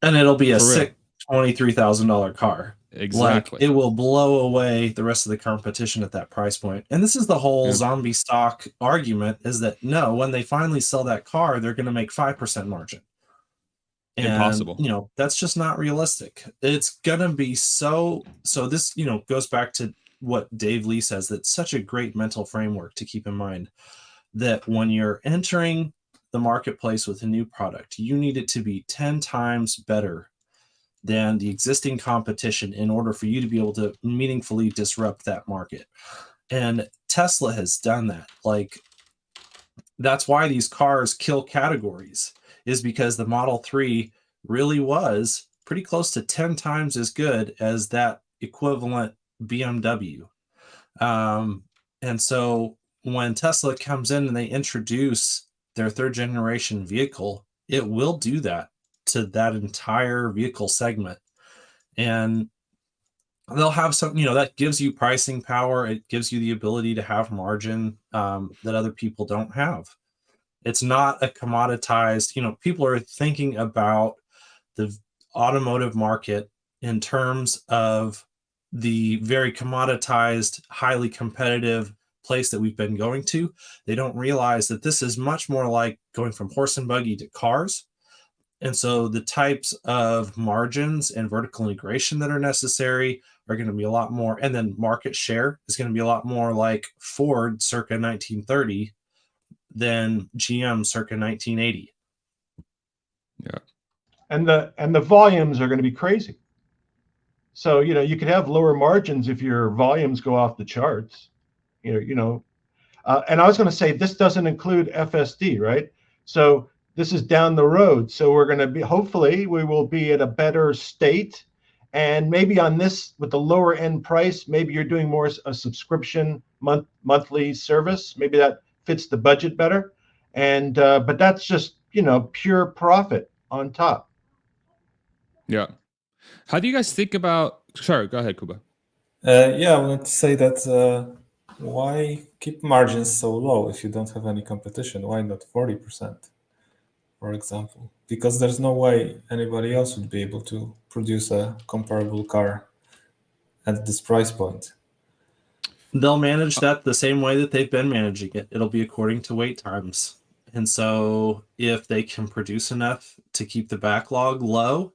And it'll be a sick $23,000 car. Exactly. Like, it will blow away the rest of the competition at that price point. And this is the whole zombie stock argument, is that no, when they finally sell that car, they're going to make 5% margin. And, impossible. That's just not realistic. It's going to be so this, goes back to what Dave Lee says. That's such a great mental framework to keep in mind, that when you're entering the marketplace with a new product, you need it to be 10 times better than the existing competition in order for you to be able to meaningfully disrupt that market. And Tesla has done that. Like, that's why these cars kill categories, is because the Model 3 really was pretty close to 10 times as good as that equivalent BMW. And so when Tesla comes in and they introduce their third generation vehicle, it will do that to that entire vehicle segment. And they'll have some, that gives you pricing power. It gives you the ability to have margin that other people don't have. It's not a commoditized, people are thinking about the automotive market in terms of the very commoditized, highly competitive place that we've been going to. They don't realize that this is much more like going from horse and buggy to cars. And so the types of margins and vertical integration that are necessary are going to be a lot more. And then market share is going to be a lot more like Ford circa 1930 than GM circa 1980. Yeah. And the volumes are going to be crazy. So, you could have lower margins if your volumes go off the charts. And I was going to say, this doesn't include FSD, right? So this is down the road. So we're going to be, hopefully, we will be at a better state. And maybe on this, with the lower end price, maybe you're doing more a subscription monthly service. Maybe that fits the budget better. And but that's just pure profit on top. Yeah. How do you guys think about? Sorry, go ahead, Kuba. Yeah, I wanted to say that why keep margins so low if you don't have any competition? Why not 40%, for example? Because there's no way anybody else would be able to produce a comparable car at this price point. They'll manage that the same way that they've been managing it. It'll be according to wait times. And so if they can produce enough to keep the backlog low,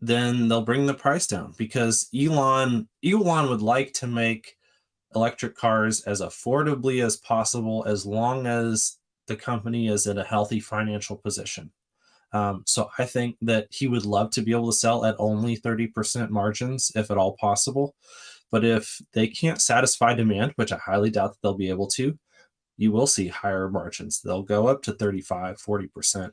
then they'll bring the price down, because Elon would like to make electric cars as affordably as possible, as long as the company is in a healthy financial position. So I think that he would love to be able to sell at only 30% margins, if at all possible. But if they can't satisfy demand, which I highly doubt that they'll be able to, you will see higher margins. They'll go up to 35, 40%.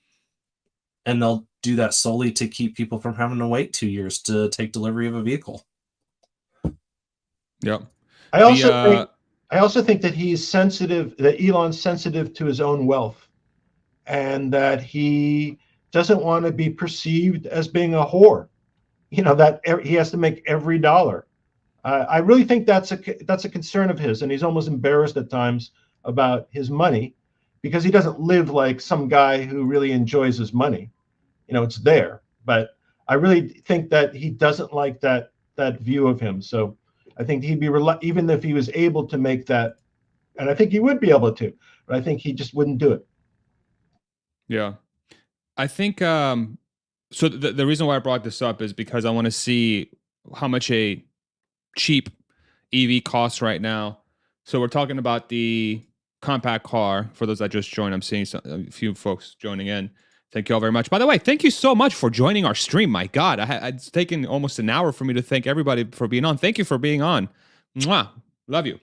And they'll do that solely to keep people from having to wait 2 years to take delivery of a vehicle. Yep. I also think that he's sensitive, that Elon's sensitive to his own wealth, and that he doesn't want to be perceived as being a whore. That he has to make every dollar. I really think that's a concern of his, and he's almost embarrassed at times about his money, because he doesn't live like some guy who really enjoys his money. It's there, but I really think that he doesn't like that view of him. So I think he'd be even if he was able to make that, and I think he would be able to, but I think he just wouldn't do it. Yeah, I think so. The reason why I brought this up is because I want to see how much a cheap EV costs right now. So we're talking about the compact car. For those that just joined, I'm seeing a few folks joining in. Thank you all very much. By the way, thank you so much for joining our stream. My God, it's taken almost an hour for me to thank everybody for being on. Thank you for being on. Mwah. Love you.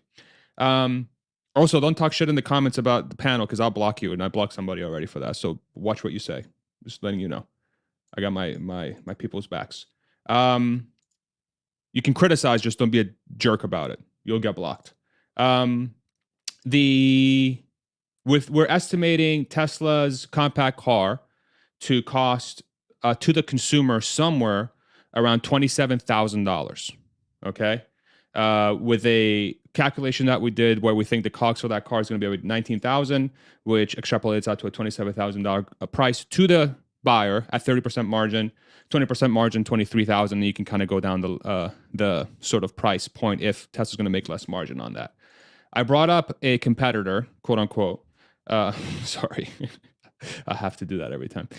Also, don't talk shit in the comments about the panel, because I'll block you, and I blocked somebody already for that. So watch what you say. Just letting you know. I got my people's backs. You can criticize, just don't be a jerk about it. You'll get blocked. We're estimating Tesla's compact car to cost to the consumer somewhere around $27,000. Okay, with a calculation that we did where we think the cost for that car is going to be about $19,000, which extrapolates out to a $27,000 price to the buyer at 30% margin, 20% margin, $23,000. And you can kind of go down the sort of price point if Tesla's going to make less margin on that. I brought up a competitor, quote unquote. Sorry, I have to do that every time.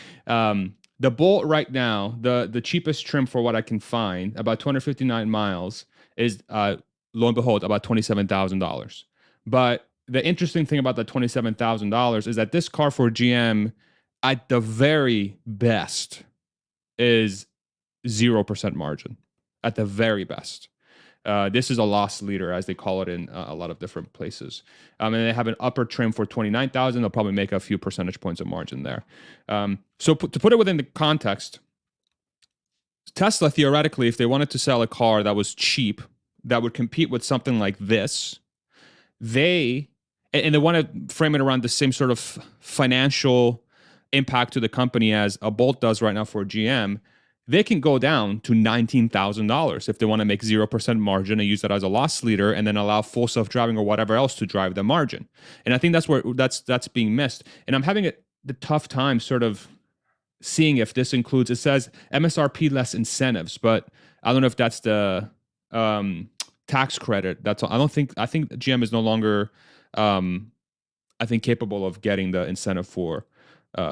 The Bolt right now, the cheapest trim for what I can find, about 259 miles, is lo and behold about $27,000. But the interesting thing about the $27,000 is that this car for GM, at the very best, is 0% margin. At the very best. This is a loss leader, as they call it in a lot of different places. And they have an upper trim for $29,000. They'll probably make a few percentage points of margin there. So to put it within the context, Tesla, theoretically, if they wanted to sell a car that was cheap, that would compete with something like this, they want to frame it around the same sort of financial impact to the company as a Bolt does right now for GM, they can go down to $19,000 if they want to make 0% margin and use that as a loss leader, and then allow full self-driving or whatever else to drive the margin. And I think that's where that's being missed. And I'm having the tough time sort of seeing if this includes, it says MSRP less incentives, but I don't know if that's the tax credit. I think GM is no longer capable of getting the incentive for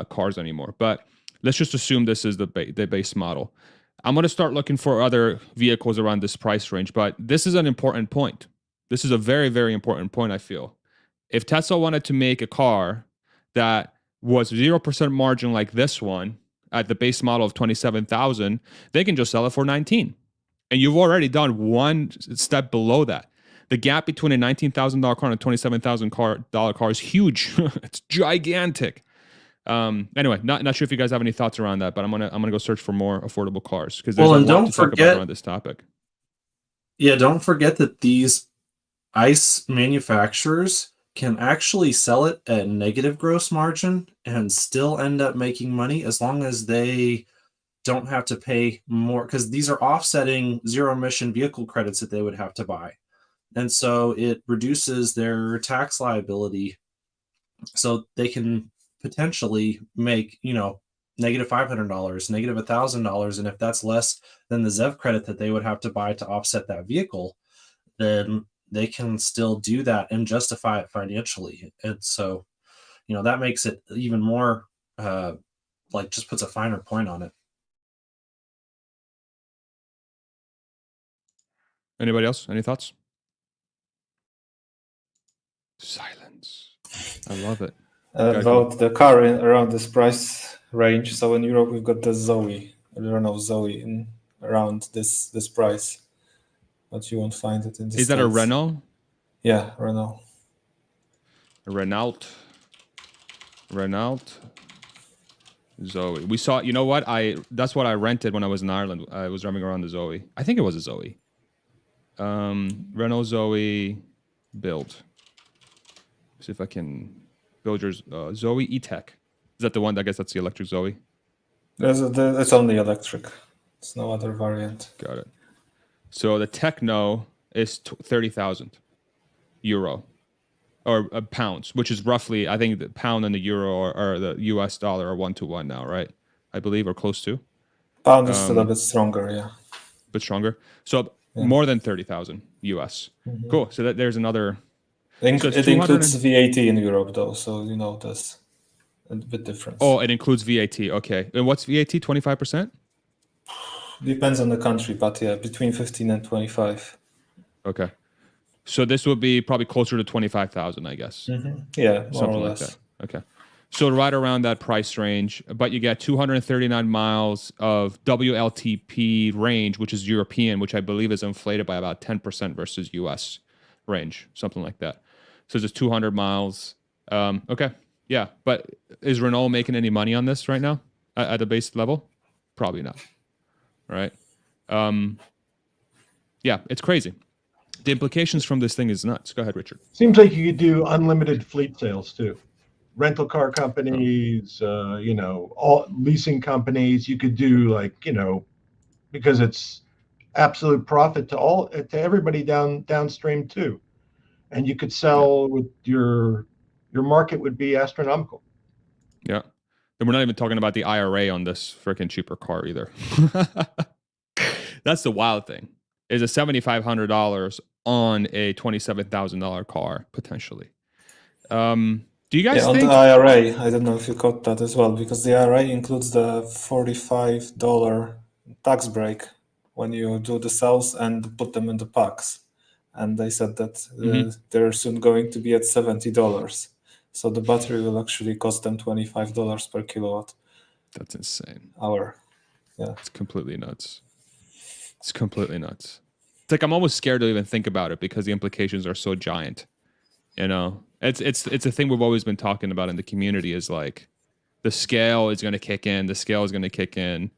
cars anymore. But Let's just assume this is the base model. I'm going to start looking for other vehicles around this price range, but this is an important point. This is a very, very important point, I feel. If Tesla wanted to make a car that was 0% margin like this one at the base model of 27,000, they can just sell it for 19. And you've already done one step below that. The gap between a $19,000 car and a $27,000 car is huge. It's gigantic. Anyway, not sure if you guys have any thoughts around that, but I'm gonna go search for more affordable cars because there's a lot to talk about around this topic. Yeah, don't forget that these ICE manufacturers can actually sell it at negative gross margin and still end up making money as long as they don't have to pay more, because these are offsetting zero emission vehicle credits that they would have to buy. And so it reduces their tax liability, so they can potentially make, negative $500, negative $1,000. And if that's less than the ZEV credit that they would have to buy to offset that vehicle, then they can still do that and justify it financially. And so, that makes it even more, just puts a finer point on it. Anybody else? Any thoughts? Silence. I love it. About the car around this price range. So in Europe, we've got the Renault Zoe around this price, but you won't find it in the Is that a Renault? Yeah, Renault. Renault Zoe. We saw. You know what? That's what I rented when I was in Ireland. I was driving around the Zoe. I think it was a Zoe. Renault Zoe build. See if I can build your Zoe E-Tech. Is that the one? I guess that's the electric Zoe. It's only electric. It's no other variant. Got it. So the Techno is 30,000 euro or pounds, which is roughly, I think the pound and the euro or the US dollar are 1-to-1 now, right? I believe, or close to. Pound is still a bit stronger, yeah. A bit stronger. So more than 30,000 US. Mm-hmm. Cool. So there's another. It includes VAT in Europe, though, so that's a bit different. Oh, it includes VAT. Okay. And what's VAT? 25%? Depends on the country, but yeah, between 15 and 25. Okay. So this would be probably closer to 25,000, I guess. Mm-hmm. Yeah, something like that. Okay. So right around that price range, but you get 239 miles of WLTP range, which is European, which I believe is inflated by about 10% versus US range, something like that. So just 200 miles. Okay. Yeah. But is Renault making any money on this right now at the base level? Probably not. Right. Yeah, it's crazy. The implications from this thing is nuts. Go ahead, Richard. Seems like you could do unlimited fleet sales too. Rental car companies, all leasing companies. You could do because it's absolute profit to everybody downstream too. And you could sell with your market would be astronomical. Yeah. And we're not even talking about the IRA on this freaking cheaper car either. That's the wild thing. Is a $7,500 on a $27,000 car potentially. Do you guys think on the IRA? I don't know if you caught that as well, because the IRA includes the $45 tax break when you do the cells and put them in the packs. And they said that they're soon going to be at $70. So the battery will actually cost them $25 per kilowatt. That's insane. Hour. Yeah. It's completely nuts. It's completely nuts. It's like I'm almost scared to even think about it because the implications are so giant. It's a thing we've always been talking about in the community is like the scale is going to kick in. The scale is going to kick in.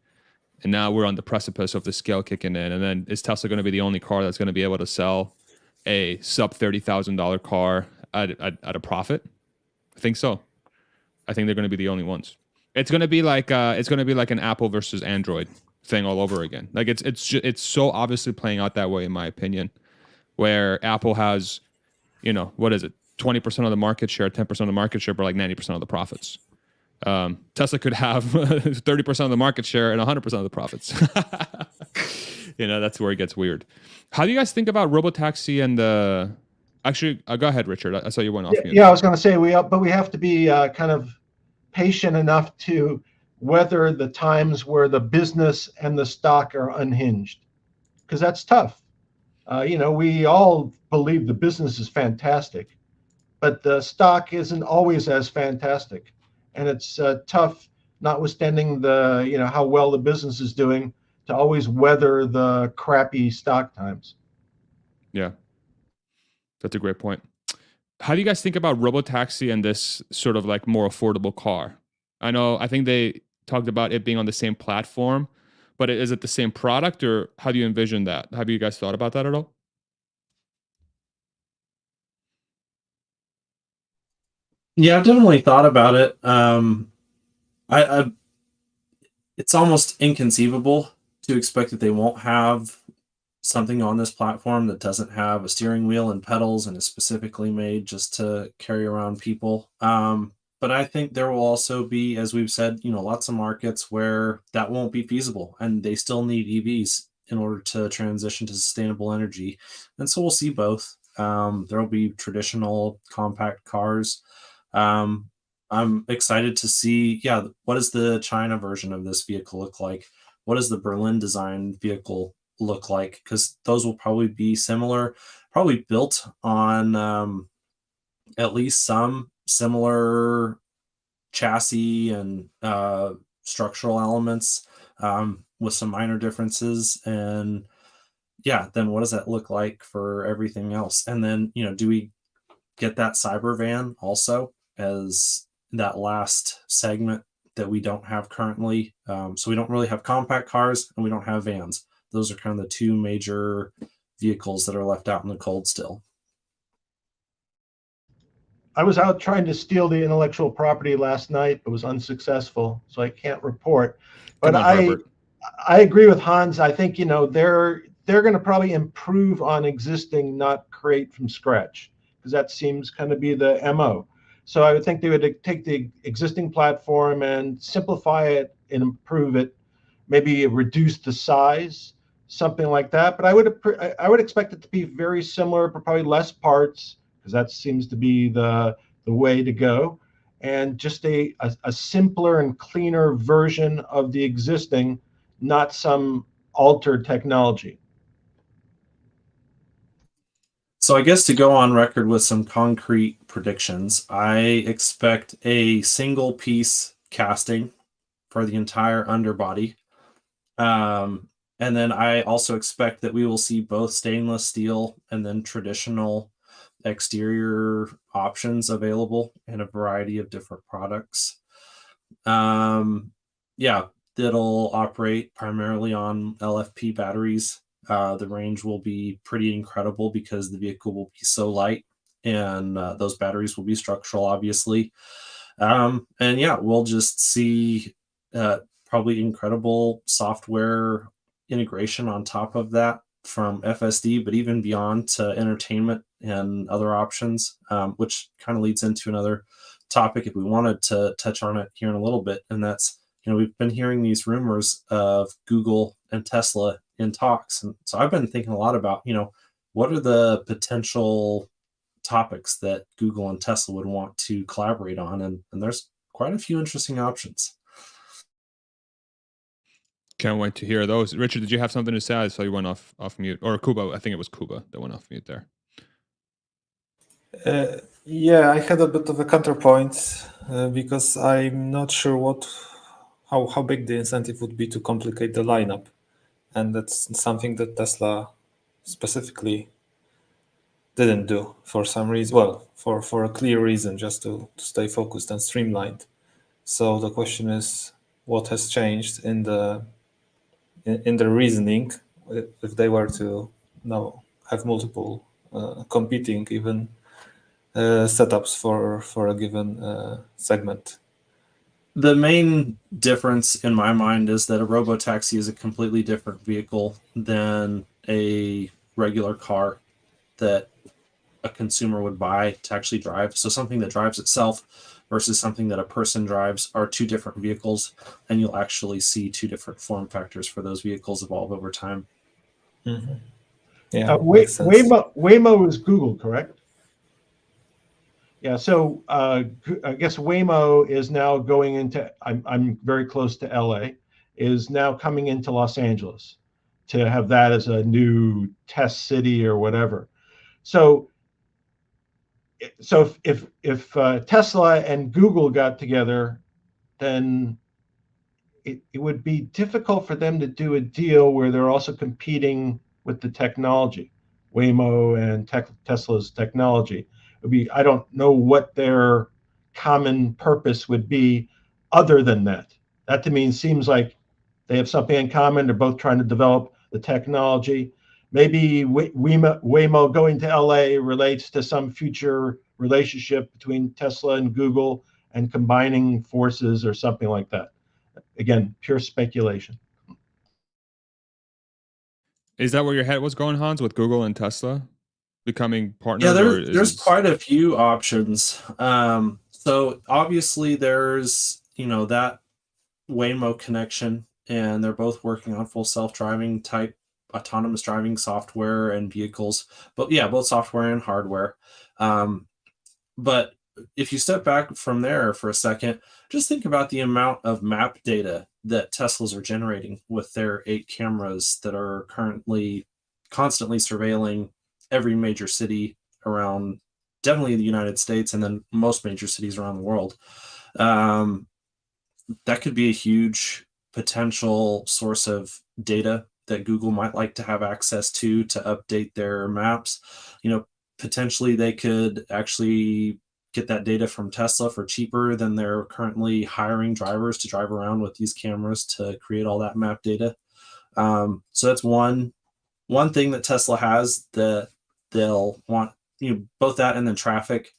And now we're on the precipice of the scale kicking in. And then is Tesla going to be the only car that's going to be able to sell a sub $30,000 car at a profit? I think so. I think they're going to be the only ones. It's going to be like an Apple versus Android thing all over again. Like it's so obviously playing out that way in my opinion, where Apple has, what is it? 20% of the market share, 10% of the market share, but like 90% of the profits. Tesla could have 30% of the market share and 100% of the profits. That's where it gets weird. How do you guys think about robotaxi and the? Actually, go ahead, Richard. I saw you went off. Yeah, I was going to say we have to be kind of patient enough to weather the times where the business and the stock are unhinged, because that's tough. We all believe the business is fantastic, but the stock isn't always as fantastic, and it's tough, notwithstanding how well the business is doing, to always weather the crappy stock times. Yeah, that's a great point. How do you guys think about robotaxi and this sort of like more affordable car? I think they talked about it being on the same platform, but is it the same product, or how do you envision that? Have you guys thought about that at all? Yeah, I've definitely thought about it. I it's almost inconceivable to expect that they won't have something on this platform that doesn't have a steering wheel and pedals and is specifically made just to carry around people. But I think there will also be, as we've said, lots of markets where that won't be feasible, and they still need EVs in order to transition to sustainable energy. And so we'll see both. There will be traditional compact cars. Um, I'm excited to see, what does the China version of this vehicle look like? What does the Berlin design vehicle look like? Because those will probably be similar, probably built on at least some similar chassis and structural elements, with some minor differences. And then what does that look like for everything else? And then, do we get that cyber van also as that last segment that we don't have currently? So we don't really have compact cars, and we don't have vans. Those are kind of the two major vehicles that are left out in the cold still. I was out trying to steal the intellectual property last night, but was unsuccessful, so I can't report. But Come on, Herbert. I agree with Hans. I think they're going to probably improve on existing, not create from scratch, because that seems kind of be the MO. So I would think they would take the existing platform and simplify it and improve it, maybe reduce the size, something like that. But I would expect it to be very similar, but probably less parts, because that seems to be the way to go, and just a simpler and cleaner version of the existing, not some altered technology. So I guess to go on record with some concrete predictions, I expect a single piece casting for the entire underbody. And then I also expect that we will see both stainless steel and then traditional exterior options available in a variety of different products. It'll operate primarily on LFP batteries. The range will be pretty incredible because the vehicle will be so light, and those batteries will be structural, obviously. We'll just see probably incredible software integration on top of that from FSD, but even beyond to entertainment and other options, which kind of leads into another topic if we wanted to touch on it here in a little bit. And that's, we've been hearing these rumors of Google and Tesla in talks. And so I've been thinking a lot about, what are the potential topics that Google and Tesla would want to collaborate on? And there's quite a few interesting options. Can't wait to hear those. Richard, did you have something to say? I saw you went off mute. Or Kuba, I think it was Kuba that went off mute there. I had a bit of a counterpoint because I'm not sure how big the incentive would be to complicate the lineup. And that's something that Tesla specifically didn't do for some reason. Well, for a clear reason, just to stay focused and streamlined. So the question is, what has changed in the reasoning if they were to now have multiple competing even setups for a given segment? The main difference in my mind is that a robotaxi is a completely different vehicle than a regular car that a consumer would buy to actually drive. So something that drives itself versus something that a person drives are two different vehicles, and you'll actually see two different form factors for those vehicles evolve over time. Mm-hmm. Yeah, makes sense. Waymo is Google, correct? Yeah, so I guess Waymo is now going into, I'm very close to LA, is now coming into Los Angeles to have that as a new test city or whatever. So if Tesla and Google got together, then it would be difficult for them to do a deal where they're also competing with the technology, Waymo and Tesla's technology. It would be, I don't know what their common purpose would be other than that. That to me seems like they have something in common. They're both trying to develop the technology. Maybe Waymo going to LA relates to some future relationship between Tesla and Google and combining forces or something like that. Again, pure speculation. Is that where your head was going, Hans, with Google and Tesla becoming Yeah, partners, or is there's it? quite a few options. So obviously there's, that Waymo connection, and they're both working on full self-driving type autonomous driving software and vehicles. But yeah, both software and hardware. But if you step back from there for a second, just think about the amount of map data that Teslas are generating with their 8 cameras that are currently constantly surveilling every major city around, definitely the United States, and then most major cities around the world. That could be a huge potential source of data that Google might like to have access to update their maps. Potentially they could actually get that data from Tesla for cheaper than they're currently hiring drivers to drive around with these cameras to create all that map data. So that's one thing that Tesla has that they'll want, both that and then traffic,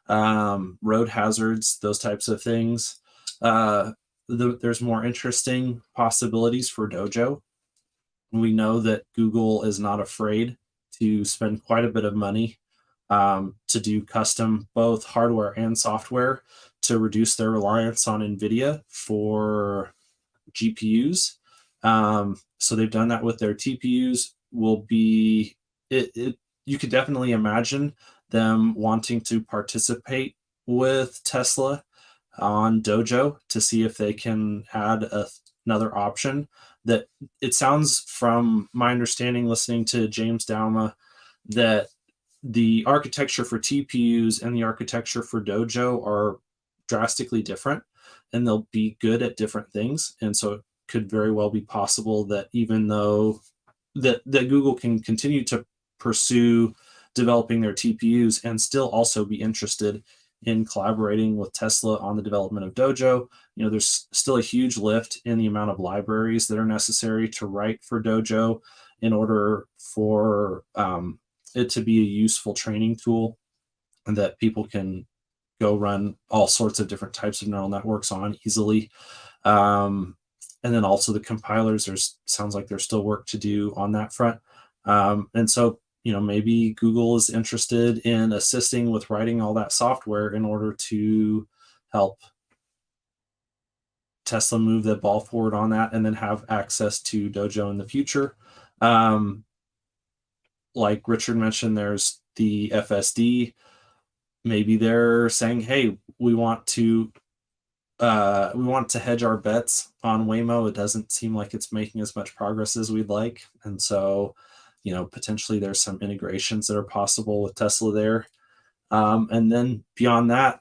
road hazards, those types of things. There's more interesting possibilities for Dojo. We know that Google is not afraid to spend quite a bit of money to do custom both hardware and software to reduce their reliance on NVIDIA for GPUs. So they've done that with their TPUs. You could definitely imagine them wanting to participate with Tesla on Dojo to see if they can add another option. That it sounds, from my understanding listening to James Dauma, that the architecture for TPUs and the architecture for Dojo are drastically different, and they'll be good at different things. And so it could very well be possible that even though that Google can continue to pursue developing their TPUs and still also be interested in collaborating with Tesla on the development of Dojo. There's still a huge lift in the amount of libraries that are necessary to write for Dojo in order for it to be a useful training tool, and that people can go run all sorts of different types of neural networks on easily. And then also the compilers, sounds like there's still work to do on that front. And so maybe Google is interested in assisting with writing all that software in order to help Tesla move the ball forward on that, and then have access to Dojo in the future. Like Richard mentioned, there's the FSD. Maybe they're saying, hey, we want to hedge our bets on Waymo. It doesn't seem like it's making as much progress as we'd like. And so potentially there's some integrations that are possible with Tesla there. And then beyond that,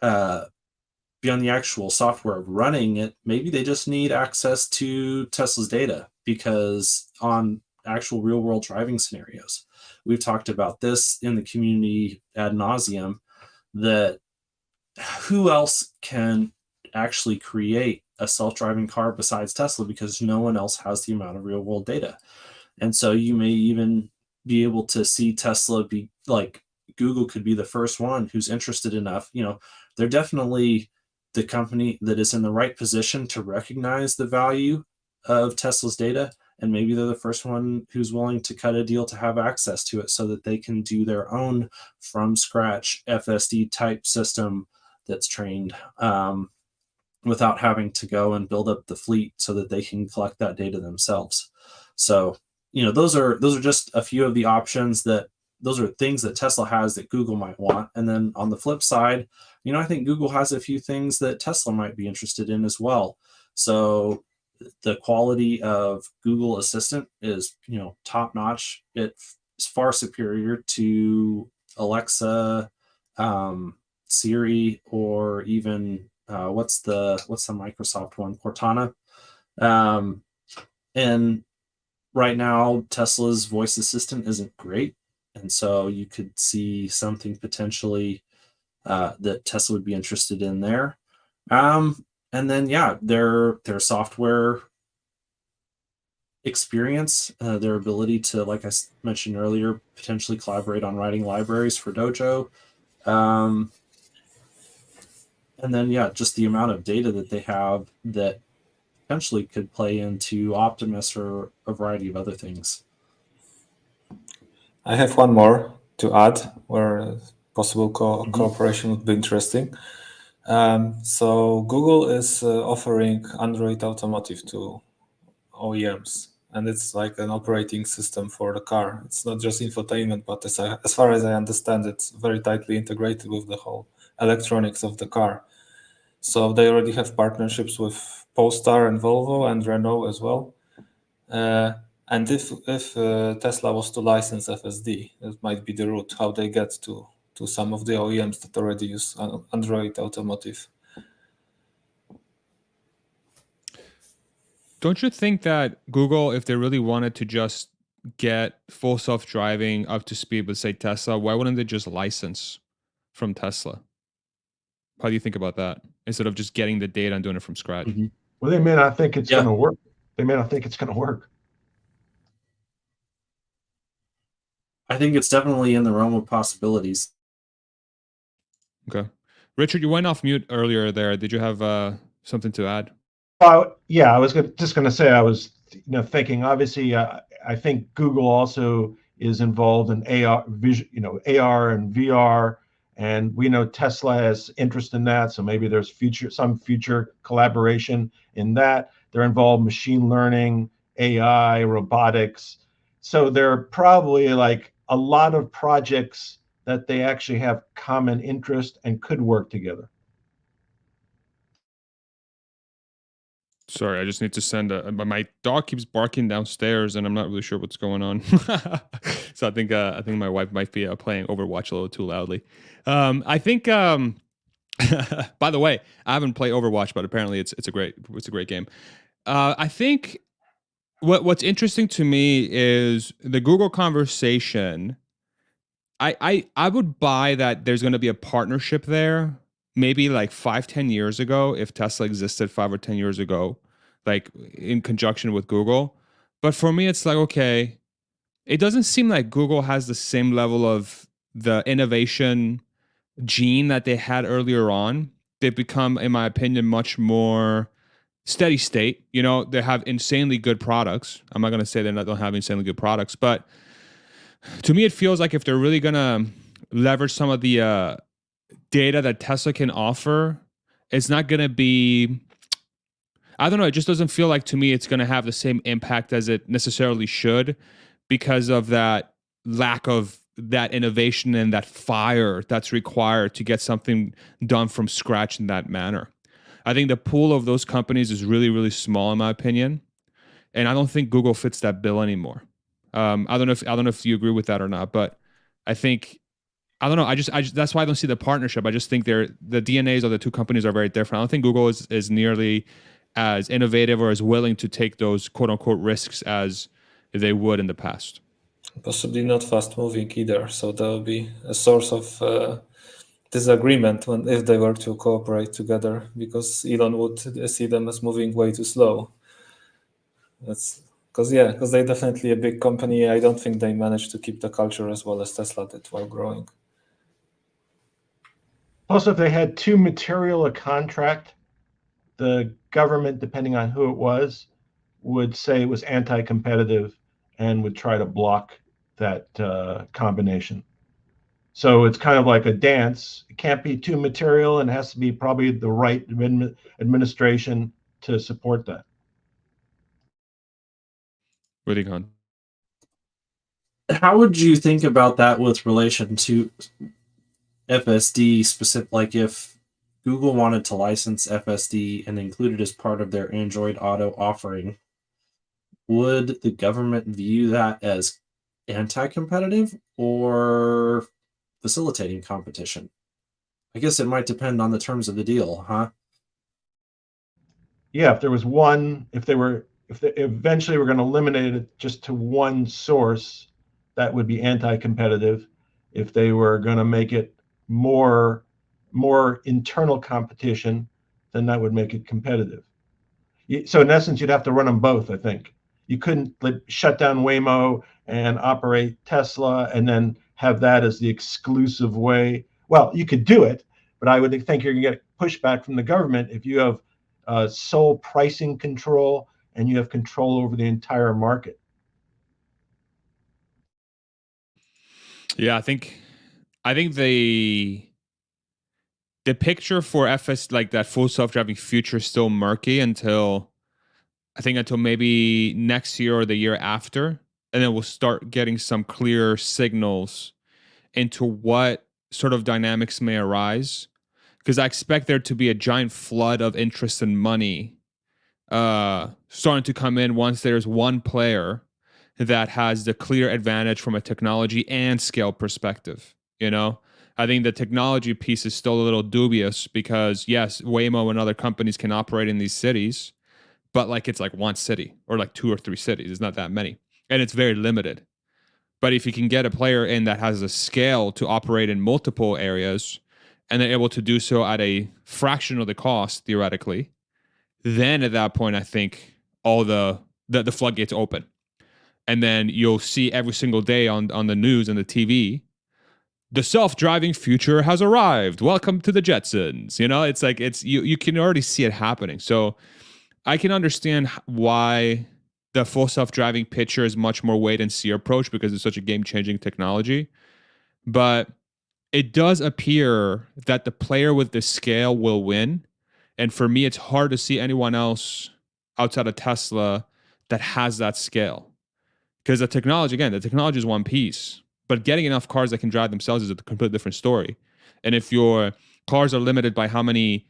beyond the actual software of running it, maybe they just need access to Tesla's data, because on actual real world driving scenarios, we've talked about this in the community ad nauseum, that who else can actually create a self-driving car besides Tesla, because no one else has the amount of real world data. And so you may even be able to see Tesla be like, Google could be the first one who's interested enough. They're definitely the company that is in the right position to recognize the value of Tesla's data. And maybe they're the first one who's willing to cut a deal to have access to it, so that they can do their own from scratch FSD type system that's trained, without having to go and build up the fleet so that they can collect that data themselves. So, those are just a few of the options that those are things that Tesla has that Google might want. And then on the flip side, I think Google has a few things that Tesla might be interested in as well. So the quality of Google Assistant is, top notch. It's far superior to Alexa, Siri, or even what's the Microsoft one, Cortana. And right now, Tesla's voice assistant isn't great, and so you could see something potentially that Tesla would be interested in there. And then, their software experience, their ability to, like I mentioned earlier, potentially collaborate on writing libraries for Dojo. And then, just the amount of data that they have that potentially could play into Optimus or a variety of other things. I have one more to add where possible cooperation would be interesting. So Google is offering Android Automotive to OEMs, and it's like an operating system for the car. It's not just infotainment, but as far as I understand, it's very tightly integrated with the whole electronics of the car. So they already have partnerships with Polestar and Volvo and Renault as well. And if Tesla was to license FSD, it might be the route how they get to some of the OEMs that already use Android Automotive. Don't you think that Google, if they really wanted to just get full self-driving up to speed with, say, Tesla, why wouldn't they just license from Tesla? How do you think about that? Instead of just getting the data and doing it from scratch. Mm-hmm. Well, they may not think it's going to work. They may not think it's going to work. I think it's definitely in the realm of possibilities. Okay. Richard, you went off mute earlier there. Did you have something to add? Yeah, I was just going to say, I was thinking, obviously, I think Google also is involved in AR, AR and VR, and we know Tesla has interest in that. So maybe there's some future collaboration in that. They're involved in machine learning, AI, robotics. So there are probably like a lot of projects that they actually have common interest and could work together. Sorry, I just need to send my dog keeps barking downstairs and I'm not really sure what's going on. So I think my wife might be playing Overwatch a little too loudly. I think by the way, I haven't played Overwatch, but apparently it's a great game. I think what's interesting to me is the Google conversation. I would buy that there's going to be a partnership there. Maybe like 5-10 years ago, if Tesla existed 5 or 10 years ago, like in conjunction with Google. But for me, it's like, okay, it doesn't seem like Google has the same level of the innovation gene that they had earlier on. They've become, in my opinion, much more steady state. They have insanely good products. I'm not going to say they don't have insanely good products, but to me, it feels like if they're really going to leverage some of the data that Tesla can offer, it's not going to be, I don't know, it just doesn't feel like to me it's going to have the same impact as it necessarily should because of that lack of that innovation and that fire that's required to get something done from scratch in that manner. I think the pool of those companies is really, really small in my opinion. And I don't think Google fits that bill anymore. I don't know if you agree with that or not, but I think, I don't know. I just that's why I don't see the partnership. I just think the DNAs of the two companies are very different. I don't think Google is nearly as innovative or as willing to take those quote unquote risks as they would in the past. Possibly not fast moving either. So that would be a source of disagreement if they were to cooperate together, because Elon would see them as moving way too slow. That's because they're definitely a big company. I don't think they managed to keep the culture as well as Tesla did while growing. Also, if they had too material a contract, the government, depending on who it was, would say it was anti-competitive and would try to block that combination. So it's kind of like a dance. It can't be too material, and it has to be probably the right administration to support that. What do you How would you think about that with relation to FSD specific? Like if Google wanted to license FSD and include it as part of their Android Auto offering, would the government view that as anti-competitive or facilitating competition? I guess it might depend on the terms of the deal, huh? Yeah, if there was one, if they eventually were going to eliminate it just to one source, that would be anti-competitive. If they were going to make it more internal competition, then that would make it competitive. So in essence, you'd have to run them both, I think. You couldn't shut down Waymo and operate Tesla and then have that as the exclusive way. Well, you could do it, but I would think you're going to get pushback from the government if you have sole pricing control and you have control over the entire market. Yeah, I think the picture for FS, like that full self-driving future, is still murky until maybe next year or the year after, and then we'll start getting some clear signals into what sort of dynamics may arise. Because I expect there to be a giant flood of interest and money starting to come in once there's one player that has the clear advantage from a technology and scale perspective. You know, I think the technology piece is still a little dubious because yes, Waymo and other companies can operate in these cities, but like it's like one city or like 2 or 3 cities. It's not that many, and it's very limited. But if you can get a player in that has a scale to operate in multiple areas and they're able to do so at a fraction of the cost, theoretically, then at that point, I think all the floodgates open. And then you'll see every single day on the news and the TV, the self-driving future has arrived. Welcome to the Jetsons. You know, it's like you can already see it happening. So I can understand why the full self-driving picture is much more wait and see approach because it's such a game-changing technology. But it does appear that the player with the scale will win. And for me, it's hard to see anyone else outside of Tesla that has that scale. Because the technology is one piece, but getting enough cars that can drive themselves is a completely different story. And if your cars are limited by how many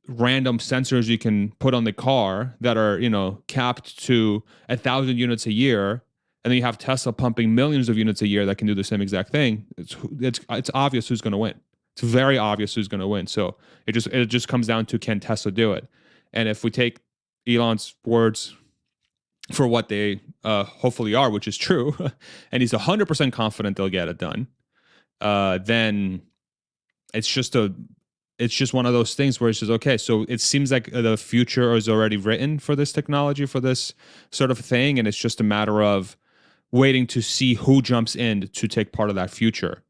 random sensors you can put on the car that are, capped to 1,000 units a year, and then you have Tesla pumping millions of units a year that can do the same exact thing, it's obvious who's going to win. It's very obvious who's going to win. So it just comes down to, can Tesla do it? And if we take Elon's words for what they hopefully are, which is true, and he's 100% confident they'll get it done, then it's just one of those things where it's just, okay, so it seems like the future is already written for this technology, for this sort of thing, and it's just a matter of waiting to see who jumps in to take part of that future.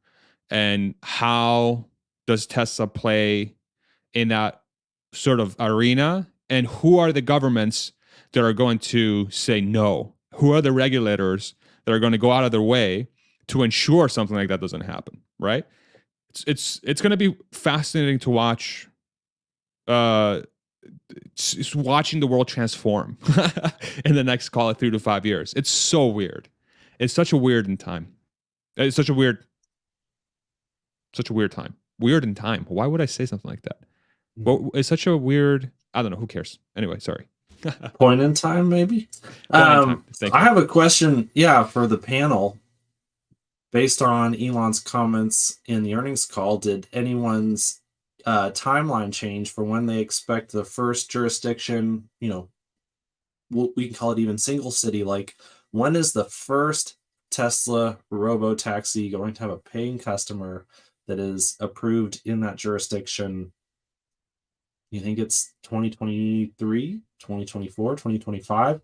And how does Tesla play in that sort of arena? And who are the governments that are going to say no? Who are the regulators that are going to go out of their way to ensure something like that doesn't happen, right? It's going to be fascinating to watch. It's watching the world transform in the next, call it, 3 to 5 years. It's so weird. It's such a weird in time. It's such a weird time. Weird in time. Why would I say something like that? Well, it's such a weird. I don't know. Who cares? Anyway, sorry. Point in time, maybe. I have a question. Yeah, for the panel. Based on Elon's comments in the earnings call, did anyone's timeline change for when they expect the first jurisdiction? We can call it even single city. Like, when is the first Tesla robo-taxi going to have a paying customer that is approved in that jurisdiction? You think it's 2023, 2024, 2025?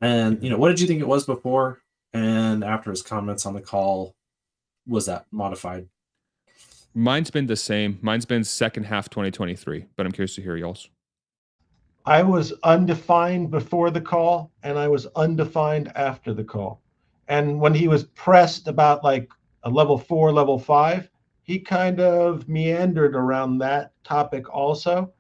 And, what did you think it was before and after his comments on the call? Was that modified? Mine's been the same. Mine's been second half 2023, but I'm curious to hear y'all's. I was undefined before the call, and I was undefined after the call. And when he was pressed about like a level 4, level 5, he kind of meandered around that topic also.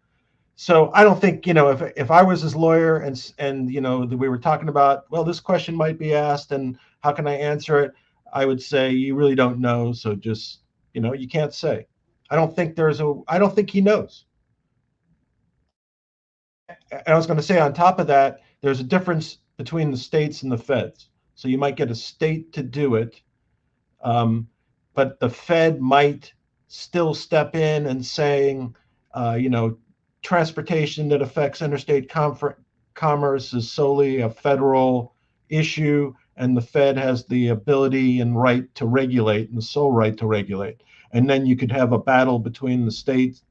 So I don't think, if I was his lawyer and we were talking about, well, this question might be asked and how can I answer it? I would say you really don't know. So just, you can't say. I don't think he knows. And I was going to say on top of that, there's a difference between the states and the feds. So you might get a state to do it, but the Fed might still step in and saying, transportation that affects interstate commerce is solely a federal issue, and the Fed has the ability and right to regulate, and the sole right to regulate. And then you could have a battle between the states,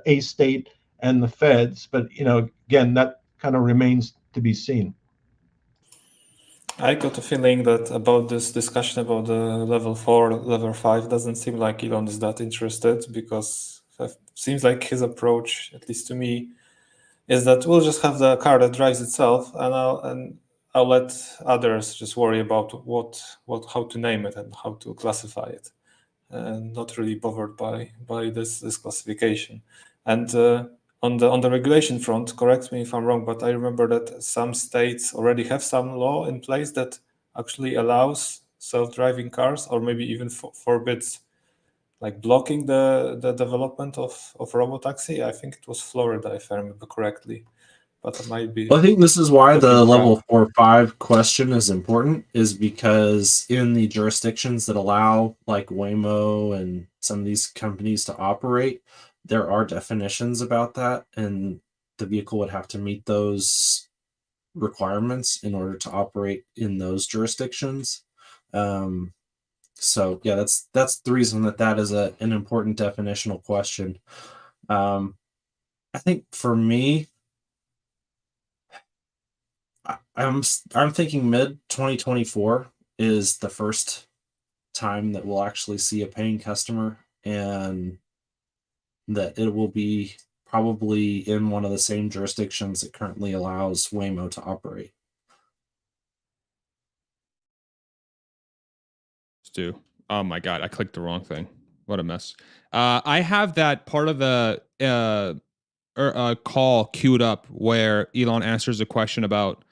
a state, and the feds. But again, that kind of remains to be seen. I got a feeling that about this discussion about the level 4, level 5 doesn't seem like Elon is that interested, because it seems like his approach, at least to me, is that we'll just have the car that drives itself, and I'll let others just worry about how to name it and how to classify it, and not really bothered by this classification. And on the regulation front, correct me if I'm wrong, but I remember that some states already have some law in place that actually allows self-driving cars, or maybe even forbids, like blocking the development of robotaxi. I think it was Florida, if I remember correctly, but it might be. Well, I think this is why could be the level wrong. 4 or 5 question is important, is because in the jurisdictions that allow like Waymo and some of these companies to operate, there are definitions about that, and the vehicle would have to meet those requirements in order to operate in those jurisdictions. So yeah, that's the reason that is an important definitional question. I think for me, I'm thinking mid 2024 is the first time that we'll actually see a paying customer, and that it will be probably in one of the same jurisdictions that currently allows Waymo to operate. Stu. Oh my God, I clicked the wrong thing. What a mess. I have that part of the call queued up where Elon answers a question about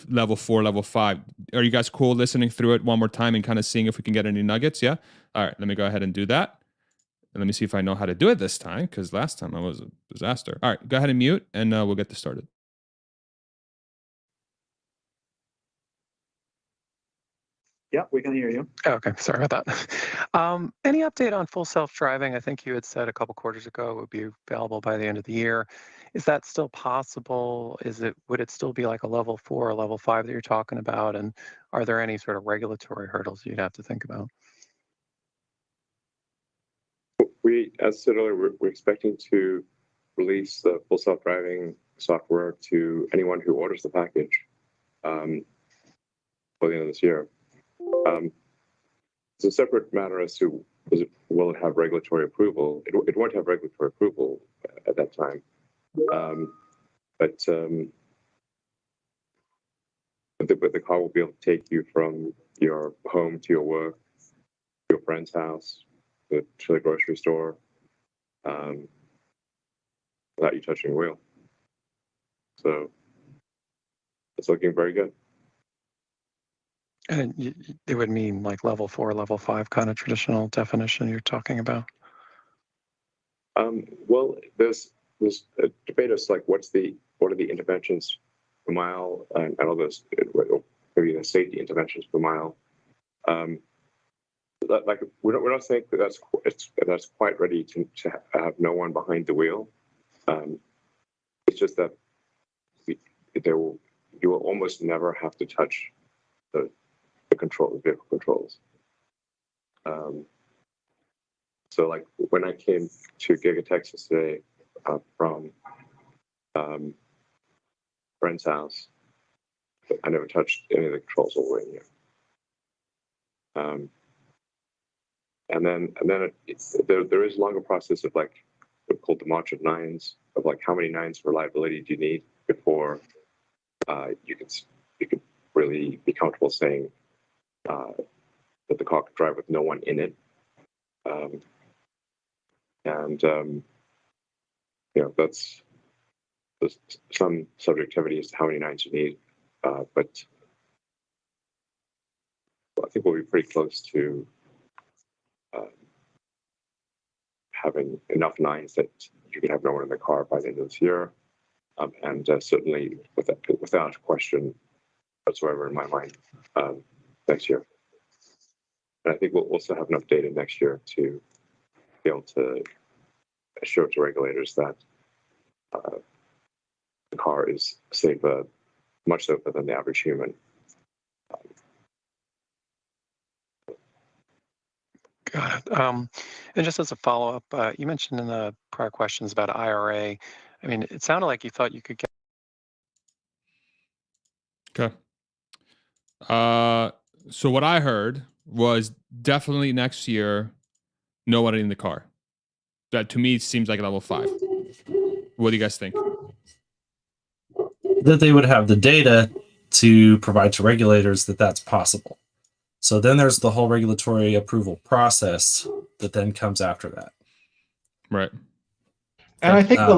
level 4, level 5. Are you guys cool listening through it one more time and kind of seeing if we can get any nuggets? Yeah. All right, let me go ahead and do that. And let me see if I know how to do it this time, because last time I was a disaster. All right, go ahead and mute, and we'll get this started. Yeah, we can hear you. Okay, sorry about that. Any update on full self-driving? I think you had said a couple quarters ago it would be available by the end of the year. Is that still possible? Would it still be like a level 4 or level 5 that you're talking about? And are there any sort of regulatory hurdles you'd have to think about? As said earlier, we're expecting to release the full self-driving software to anyone who orders the package by the end of this year. It's a separate matter as to will it have regulatory approval. It won't have regulatory approval at that time, but the car will be able to take you from your home to your work, your friend's house, to the grocery store, without you touching the wheel. So it's looking very good. And it would mean like level 4, level 5 kind of traditional definition you're talking about? Well, there's a debate as like what are the interventions per mile and all those, maybe the safety interventions per mile. Like we don't think that's quite ready to have no one behind the wheel. It's just that you will almost never have to touch the vehicle controls. So like when I came to Giga Texas today from friend's house, I never touched any of the controls all the way in here. And then there is a longer process of like what's called the March of Nines, of like how many nines for reliability do you need before you could really be comfortable saying that the car could drive with no one in it. That's there's some subjectivity as to how many nines you need, but I think we'll be pretty close to having enough nines that you can have no one in the car by the end of this year. And certainly, without question whatsoever in my mind, next year. And I think we'll also have enough data next year to be able to show to regulators that the car is safer, much safer than the average human. Got it. And just as a follow-up, you mentioned in the prior questions about IRA. I mean, it sounded like you thought you could get. Okay. So what I heard was definitely next year, no one in the car. That to me seems like level 5. What do you guys think? That they would have the data to provide to regulators that that's possible. So then there's the whole regulatory approval process that then comes after that. Right. And I think the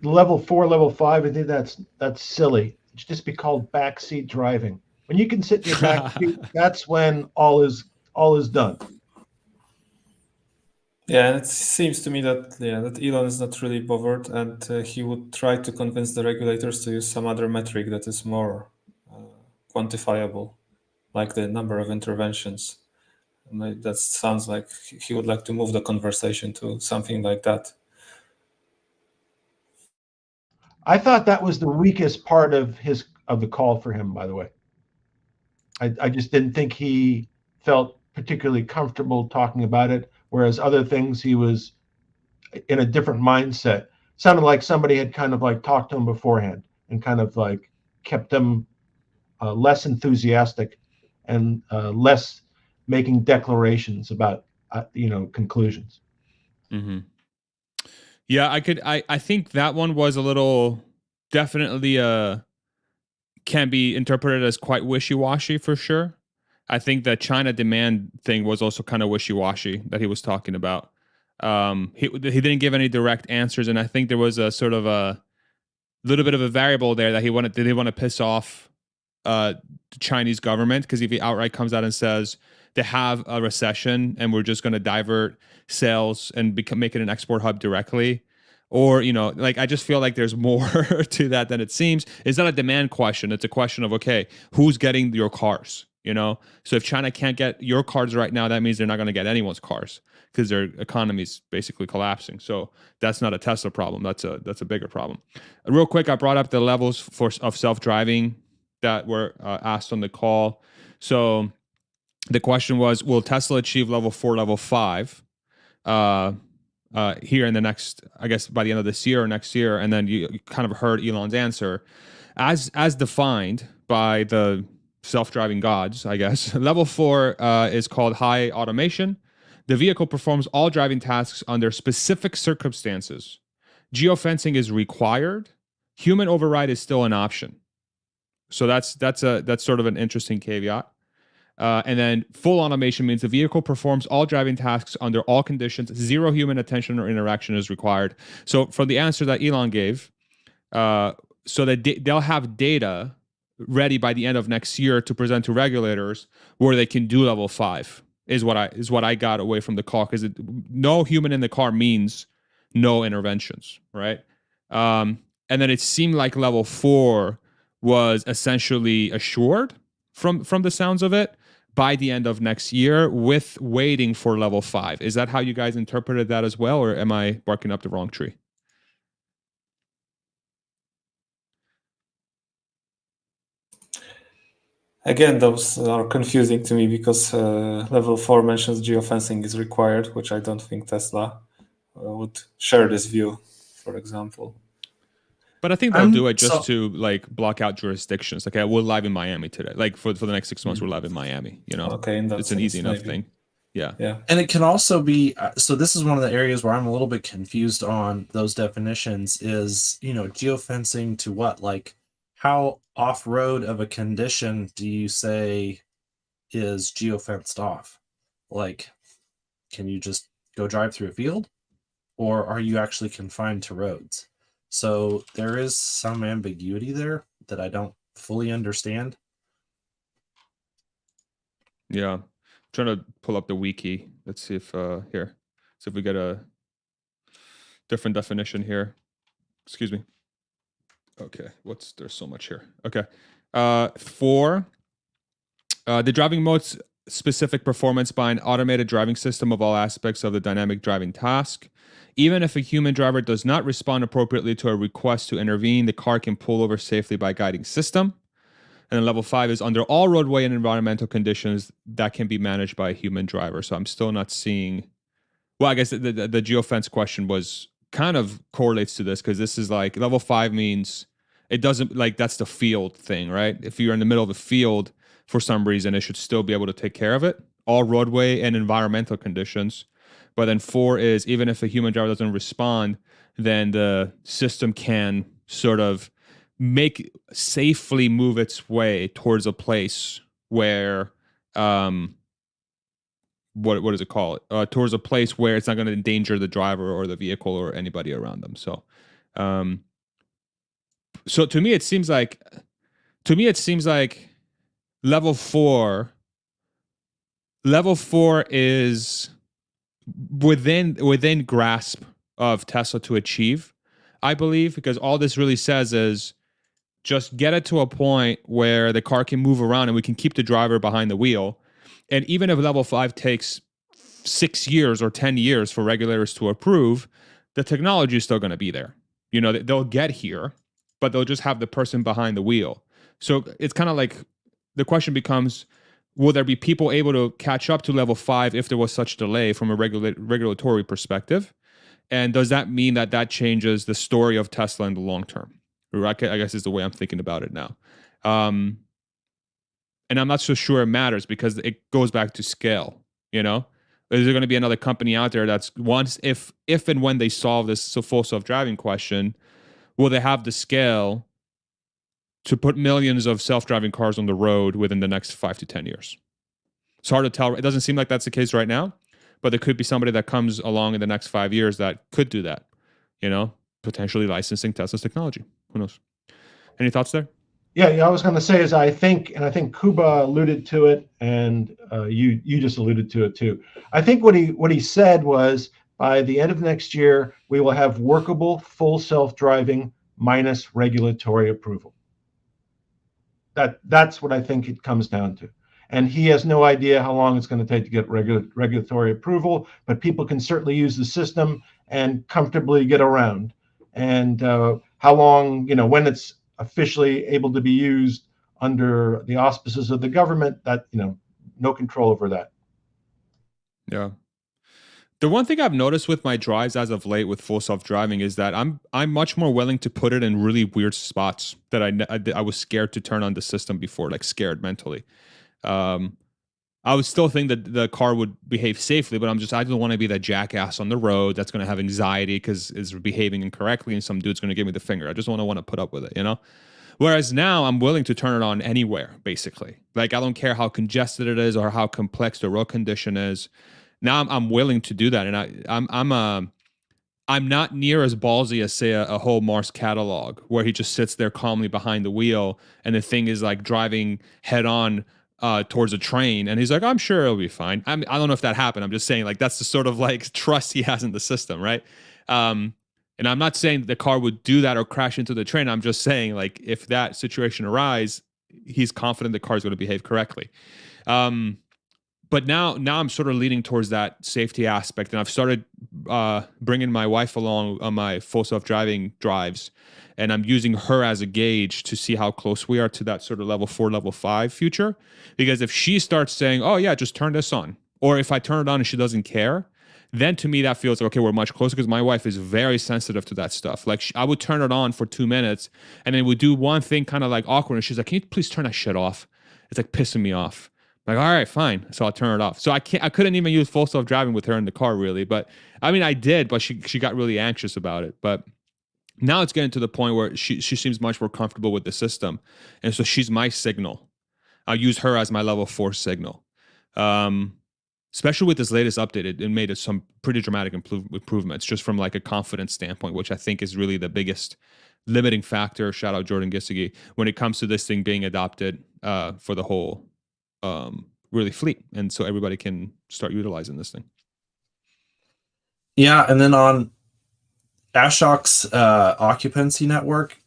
level 4, level 5, I think that's silly. It should just be called backseat driving. When you can sit in your back seat, that's when all is done. Yeah, and it seems to me that Elon is not really bothered, and he would try to convince the regulators to use some other metric that is more quantifiable, like the number of interventions. And that sounds like he would like to move the conversation to something like that. I thought that was the weakest part of the call for him, by the way. I just didn't think he felt particularly comfortable talking about it, whereas other things he was in a different mindset. Sounded like somebody had kind of like talked to him beforehand and kind of like kept him less enthusiastic and less making declarations about conclusions. Mm-hmm. Yeah, I think that one was a little definitely can be interpreted as quite wishy-washy for sure. I think the China demand thing was also kind of wishy-washy that he was talking about. He didn't give any direct answers, and I think there was a sort of a little bit of a variable there that he didn't want to piss off the Chinese government, because if he outright comes out and says they have a recession and we're just going to divert sales and make it an export hub directly, or like I just feel like there's more to that than it seems. It's not a demand question. It's a question of, okay, who's getting your cars? So if China can't get your cars right now, that means they're not going to get anyone's cars because their economy's basically collapsing. So that's not a Tesla problem. That's a bigger problem. Real quick, I brought up the levels of self-driving that were asked on the call. So the question was, will Tesla achieve level 4, level 5 here in the next, I guess, by the end of this year or next year? And then you kind of heard Elon's answer. As defined by the self-driving gods, I guess, level 4 is called high automation. The vehicle performs all driving tasks under specific circumstances. Geofencing is required. Human override is still an option. So that's sort of an interesting caveat. And then full automation means the vehicle performs all driving tasks under all conditions. Zero human attention or interaction is required. So for the answer that Elon gave, so that they'll have data ready by the end of next year to present to regulators where they can do level 5 is what I got away from the call, because no human in the car means no interventions, right? And then it seemed like level 4 was essentially assured from the sounds of it by the end of next year, with waiting for level 5. Is that how you guys interpreted that as well, or am I barking up the wrong tree? Again, those are confusing to me because level 4 mentions geofencing is required, which I don't think Tesla would share this view, for example. But I think they'll do it just to like block out jurisdictions. Like, we're live in Miami today. Like for the next 6 months, we're live in Miami. Okay, it's an easy enough thing. Yeah. And it can also be, so this is one of the areas where I'm a little bit confused on those definitions is, geofencing to what? Like, how off-road of a condition do you say is geofenced off? Like, can you just go drive through a field? Or are you actually confined to roads? So there is some ambiguity there that I don't fully understand. Yeah. Trying to pull up the wiki. Let's see if here. See if we get a different definition here. Excuse me. Okay. There's so much here. Okay. For the driving mode's specific performance by an automated driving system of all aspects of the dynamic driving task. Even if a human driver does not respond appropriately to a request to intervene, the car can pull over safely by guiding system. And then level 5 is under all roadway and environmental conditions that can be managed by a human driver. So I'm still not seeing. Well, I guess the geofence question was kind of correlates to this, because this is like level 5 means it doesn't, like, that's the field thing, right? If you're in the middle of the field for some reason, it should still be able to take care of it. All roadway and environmental conditions. But then 4 is even if a human driver doesn't respond, then the system can sort of safely move its way towards a place where what does it call it? Towards a place where it's not going to endanger the driver or the vehicle or anybody around them. So so to me it seems like level 4 is within grasp of Tesla to achieve, I believe, because all this really says is just get it to a point where the car can move around and we can keep the driver behind the wheel. And even if level 5 takes 6 years or 10 years for regulators to approve, the technology is still going to be there. You know, they'll get here, but they'll just have the person behind the wheel. So it's kind of like the question becomes, will there be people able to catch up to level 5 if there was such delay from a regulatory perspective? And does that mean that changes the story of Tesla in the long term? I guess is the way I'm thinking about it now. And I'm not so sure it matters, because it goes back to scale, you know? Is there going to be another company out there that's if and when they solve this full self-driving question, will they have the scale to put millions of self-driving cars on the road within the next 5 to 10 years? It's hard to tell. It doesn't seem like that's the case right now, but there could be somebody that comes along in the next 5 years that could do that, you know, potentially licensing Tesla's technology. Who knows? Any thoughts there? Yeah, I was going to say is I think Kuba alluded to it, and you just alluded to it too. I think what he said was by the end of next year we will have workable full self-driving minus regulatory approval. That's what I think it comes down to. And he has no idea how long it's going to take to get regulatory approval, but people can certainly use the system and comfortably get around. And how long, you know, when it's officially able to be used under the auspices of the government, that, you know, no control over that. Yeah. The one thing I've noticed with my drives as of late with full self-driving is that I'm much more willing to put it in really weird spots that I was scared to turn on the system before, like scared mentally. I would still think that the car would behave safely, but I don't want to be that jackass on the road that's going to have anxiety because it's behaving incorrectly and some dude's going to give me the finger. I just want to put up with it, you know? Whereas now I'm willing to turn it on anywhere, basically. Like, I don't care how congested it is or how complex the road condition is. Now I'm willing to do that. And I'm not near as ballsy as, say, a whole Mars catalog where he just sits there calmly behind the wheel and the thing is like driving head on towards a train, and he's like, I'm sure it'll be fine. I don't know if that happened. I'm just saying, like, that's the sort of like trust he has in the system, right? And I'm not saying the car would do that or crash into the train. I'm just saying, like, if that situation arises, he's confident the car's going to behave correctly. But now I'm sort of leaning towards that safety aspect, and I've started bringing my wife along on my full self-driving drives, and I'm using her as a gauge to see how close we are to that sort of level 4, level 5 future. Because if she starts saying, oh yeah, just turn this on, or if I turn it on and she doesn't care, then to me that feels like, okay, we're much closer, because my wife is very sensitive to that stuff. Like, I would turn it on for 2 minutes and then we'd do one thing kind of like awkward, and she's like, can you please turn that shit off? It's like pissing me off. I'm like, all right, fine. So I'll turn it off. So I couldn't even use full self-driving with her in the car, really. But I mean, I did, but she got really anxious about it. But now it's getting to the point where she seems much more comfortable with the system. And so she's my signal. I'll use her as my level 4 signal. Especially with this latest update, it made some pretty dramatic improvements just from like a confidence standpoint, which I think is really the biggest limiting factor. Shout out Jordan Gissigi when it comes to this thing being adopted for the whole really fleet, and so everybody can start utilizing this thing. Yeah, and then on Ashok's occupancy network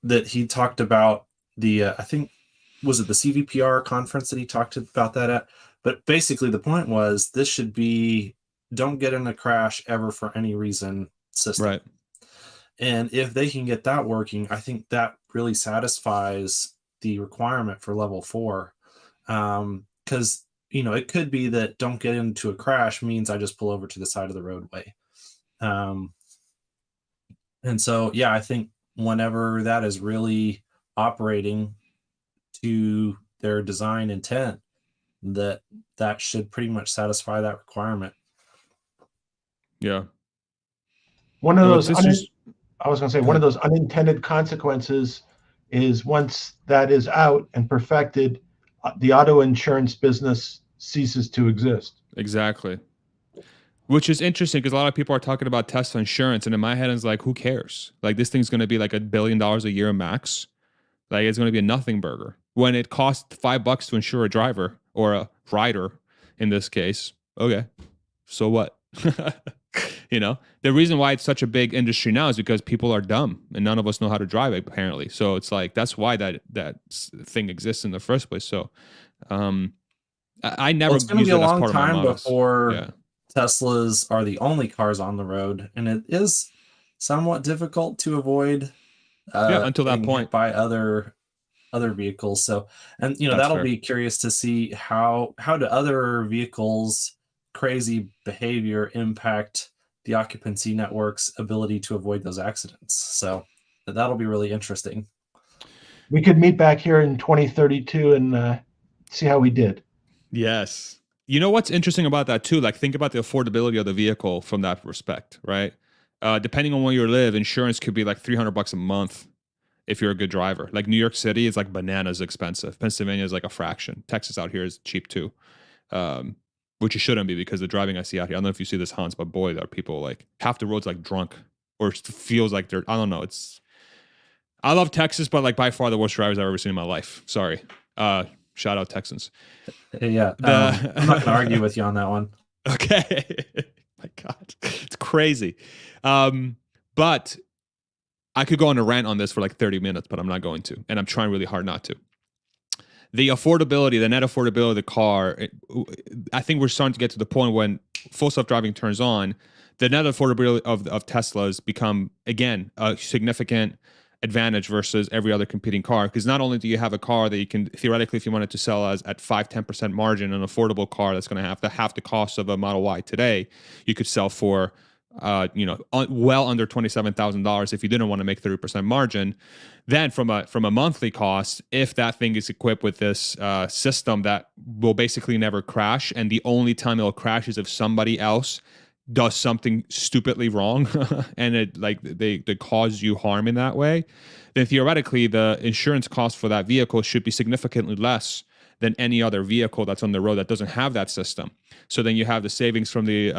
that he talked about, the I think, was it the CVPR conference that he talked about that at? But basically the point was this should be don't get in a crash ever for any reason system. Right. And if they can get that working, I think that really satisfies the requirement for level 4. Because, it could be that don't get into a crash means I just pull over to the side of the roadway. And so, yeah, I think whenever that is really operating to their design intent, that should pretty much satisfy that requirement. Yeah. One of those, just, I was going to say, one of those unintended consequences is once that is out and perfected, the auto insurance business ceases to exist. exactly. Which is interesting because a lot of people are talking about Tesla insurance, and in my head, it's like, who cares? Like, this thing's going to be like $1 billion a year max. Like, it's going to be a nothing burger. When it costs $5 to insure a driver or a rider, in this case, okay, so what? The reason why it's such a big industry now is because people are dumb and none of us know how to drive it, apparently. So it's like, that's why that thing exists in the first place. So I never. It's going to be a long time before before Teslas are the only cars on the road, and it is somewhat difficult to avoid. Until that point, by other vehicles. So, and that'll be curious to see how do other vehicles' crazy behavior impact the occupancy network's ability to avoid those accidents. So that'll be really interesting. We could meet back here in 2032 and see how we did. Yes. You know what's interesting about that too? Like, think about the affordability of the vehicle from that respect, right? Depending on where you live, insurance could be like $300 a month if you're a good driver. Like, New York City is like bananas expensive. Pennsylvania is like a fraction. Texas out here is cheap too, which it shouldn't be because the driving I see out here. I don't know if you see this, Hans, but boy, there are people like half the roads like drunk or feels like they're. I don't know. I love Texas, but like by far the worst drivers I've ever seen in my life. Sorry. Shout out Texans. Yeah, I'm not going to argue with you on that one. Okay. My God, it's crazy. But I could go on a rant on this for like 30 minutes, but I'm not going to. And I'm trying really hard not to. The affordability, the net affordability of the car, I think we're starting to get to the point when full self-driving turns on, the net affordability of Teslas become, again, a significant advantage versus every other competing car. Because not only do you have a car that you can theoretically, if you wanted to sell as at 5-10% margin, an affordable car that's going to have half the cost of a Model Y today, you could sell for well under $27,000 if you didn't want to make 30% margin. Then from a monthly cost, if that thing is equipped with this system that will basically never crash, and the only time it'll crash is if somebody else does something stupidly wrong and it like they cause you harm in that way, then theoretically the insurance cost for that vehicle should be significantly less than any other vehicle that's on the road that doesn't have that system. So then you have the savings from the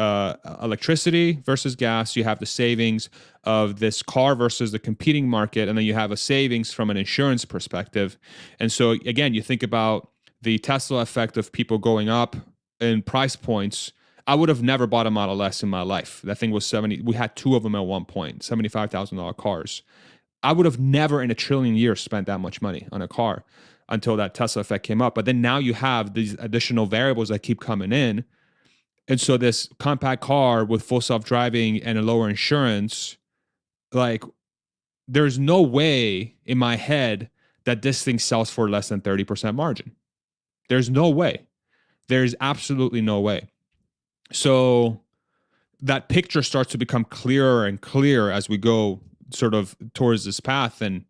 electricity versus gas, you have the savings of this car versus the competing market, and then you have a savings from an insurance perspective. And so again, you think about the Tesla effect of people going up in price points. I would have never bought a Model S in my life. That thing was 70. We had two of them at one point, $75,000 cars. I would have never in a trillion years spent that much money on a car until that Tesla effect came up. But then now you have these additional variables that keep coming in. And so this compact car with full self-driving and a lower insurance, like, there's no way in my head that this thing sells for less than 30% margin. There's no way. There's absolutely no way. So that picture starts to become clearer and clearer as we go sort of towards this path. And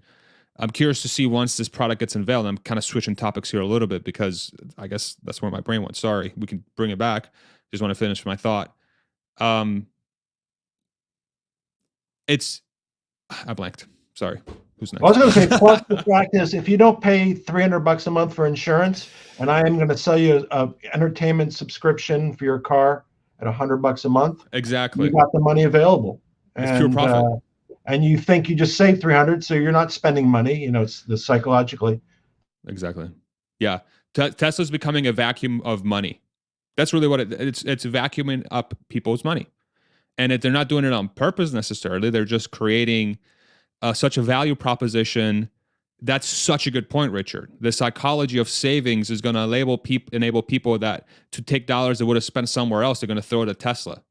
I'm curious to see once this product gets unveiled. I'm kind of switching topics here a little bit because I guess that's where my brain went. Sorry, we can bring it back. Just want to finish my thought. I blanked. Sorry. Who's next? I was going to say, plus the fact is, if you don't pay $300 a month for insurance, and I am going to sell you a entertainment subscription for your car at $100 a month, exactly, you got the money available. It's pure profit. And you think you just saved $300, so you're not spending money. It's the psychologically. Exactly. Yeah. Tesla's becoming a vacuum of money. That's really what it's vacuuming up people's money. And they're not doing it on purpose necessarily. They're just creating such a value proposition. That's such a good point, Richard. The psychology of savings is going to enable people that to take dollars that would have spent somewhere else, they're going to throw it at Tesla.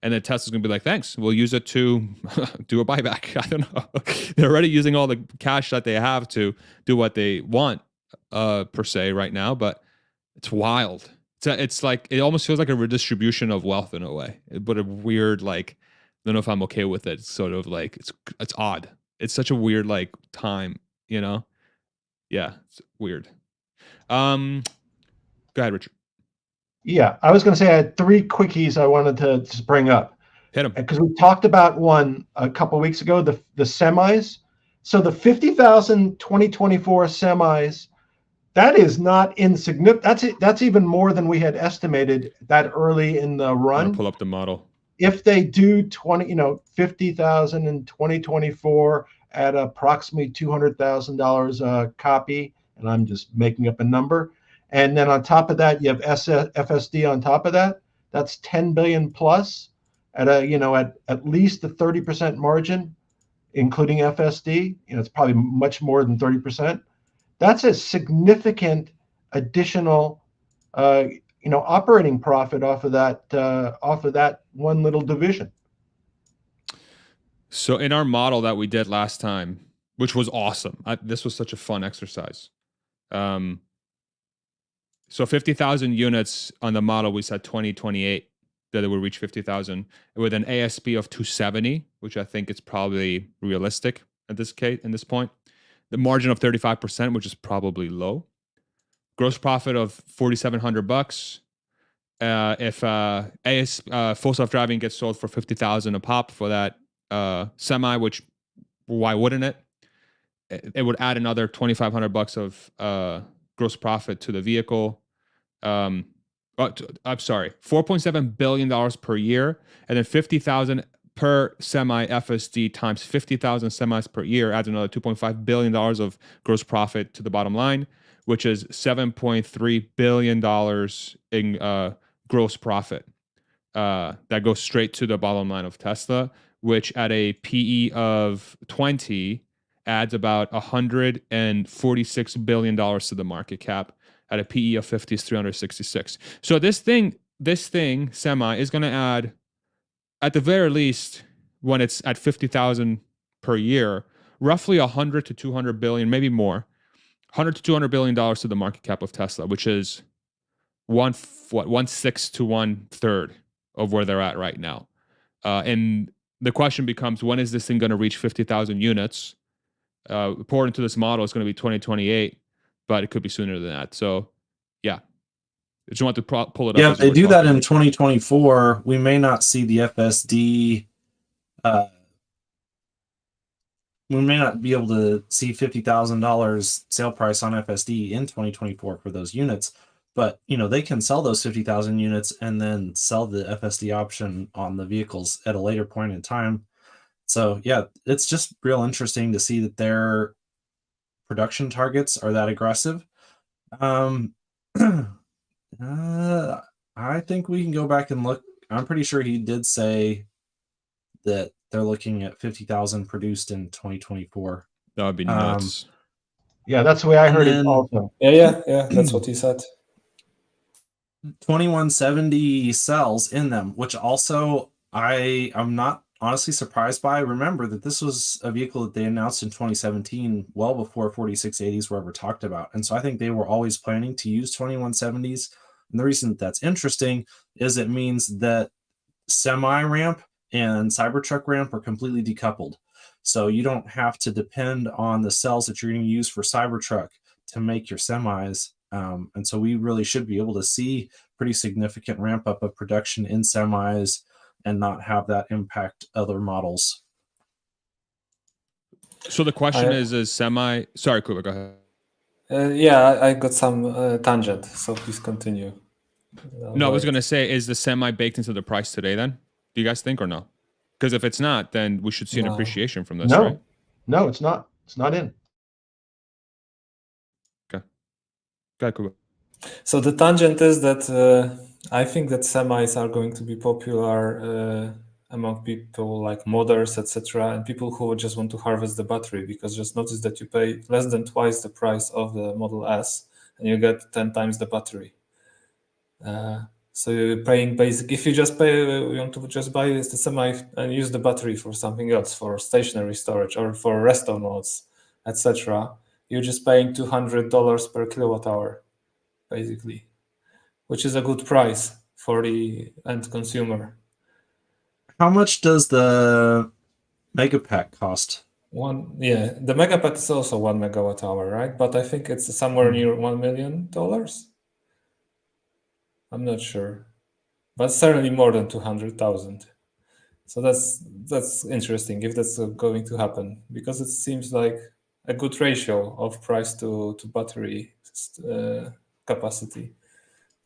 And then Tesla's going to be like, thanks, we'll use it to do a buyback. I don't know. They're already using all the cash that they have to do what they want, per se, right now. But it's wild. It's like, it almost feels like a redistribution of wealth in a way, but a weird, like, I don't know if I'm okay with it. It's sort of like, it's odd. It's such a weird, like, time, you know? Yeah, it's weird. Go ahead, Richard. Yeah, I was going to say I had 3 quickies I wanted to just bring up. Hit them. Because we talked about one a couple of weeks ago, the semis. So the 50,000 2024 semis, that is not insignificant. That's even more than we had estimated that early in the run. Pull up the model. If they do 50,000 in 2024 at approximately $200,000 a copy, and I'm just making up a number, and then on top of that you have FSD on top of that. That's 10 billion plus at at least a 30% margin, including FSD. It's probably much more than 30%. That's a significant additional operating profit off of that one little division. So in our model that we did last time, which was awesome, this was such a fun exercise. So 50,000 units on the model, we said 2028 that it would reach 50,000 with an ASP of 270, which I think is probably realistic at this point. The margin of 35%, which is probably low. Gross profit of $4,700. If full self-driving gets sold for 50,000 a pop for that semi, which why wouldn't it? It would add another $2,500 of gross profit to the vehicle. I'm sorry, $4.7 billion per year, and then 50,000 per semi FSD times 50,000 semis per year adds another $2.5 billion of gross profit to the bottom line, which is $7.3 billion in gross profit. That goes straight to the bottom line of Tesla, which at a PE of 20 adds about $146 billion to the market cap. At a PE of 50 is 366. So this thing semi is going to add, at the very least, when it's at 50,000 per year, roughly 100 to 200 billion, maybe more, 100 to 200 billion dollars to the market cap of Tesla, which is 1/6 to 1/3 of where they're at right now. And the question becomes, when is this thing going to reach 50,000 units? According to this model, it's going to be 2028, but it could be sooner than that. So, yeah. I just want to pull it up. Yeah, if they do that in 2024, we may not see the FSD. We may not be able to see $50,000 sale price on FSD in 2024 for those units, but they can sell those 50,000 units and then sell the FSD option on the vehicles at a later point in time. So yeah, it's just real interesting to see that their production targets are that aggressive. I think we can go back and look. I'm pretty sure he did say that they're looking at 50,000 produced in 2024. That would be nuts. Yeah, that's the way I heard it also. Yeah, that's what he said. 2170 cells in them, which also I'm not honestly surprised by. Remember that this was a vehicle that they announced in 2017, well before 4680s were ever talked about. And so I think they were always planning to use 2170s. And the reason that's interesting is it means that semi-ramp and Cybertruck ramp are completely decoupled. So you don't have to depend on the cells that you're going to use for Cybertruck to make your semis. And so we really should be able to see pretty significant ramp up of production in semis and not have that impact other models. So the question is semi... Sorry, Kuba, go ahead. Yeah, I got some tangent, so please continue. No, I was going to say, is the semi baked into the price today then? Do you guys think or no? Because if it's not, then we should see an appreciation from this, right? No, it's not. It's not in. Okay. Go ahead, Kuba. So the tangent is that I think that semis are going to be popular among people like modders, etc., and people who just want to harvest the battery, because just notice that you pay less than twice the price of the Model S and you get 10 times the battery. So you're paying basic. If you just pay, you want to just buy the semi and use the battery for something else, for stationary storage or for resto modes, etc., you're just paying $200 per kilowatt hour, basically, which is a good price for the end consumer. How much does the mega pack cost? The megapack is also 1 megawatt hour, right? But I think it's somewhere near $1 million. I'm not sure, but certainly more than 200,000. So that's interesting if that's going to happen, because it seems like a good ratio of price to battery capacity.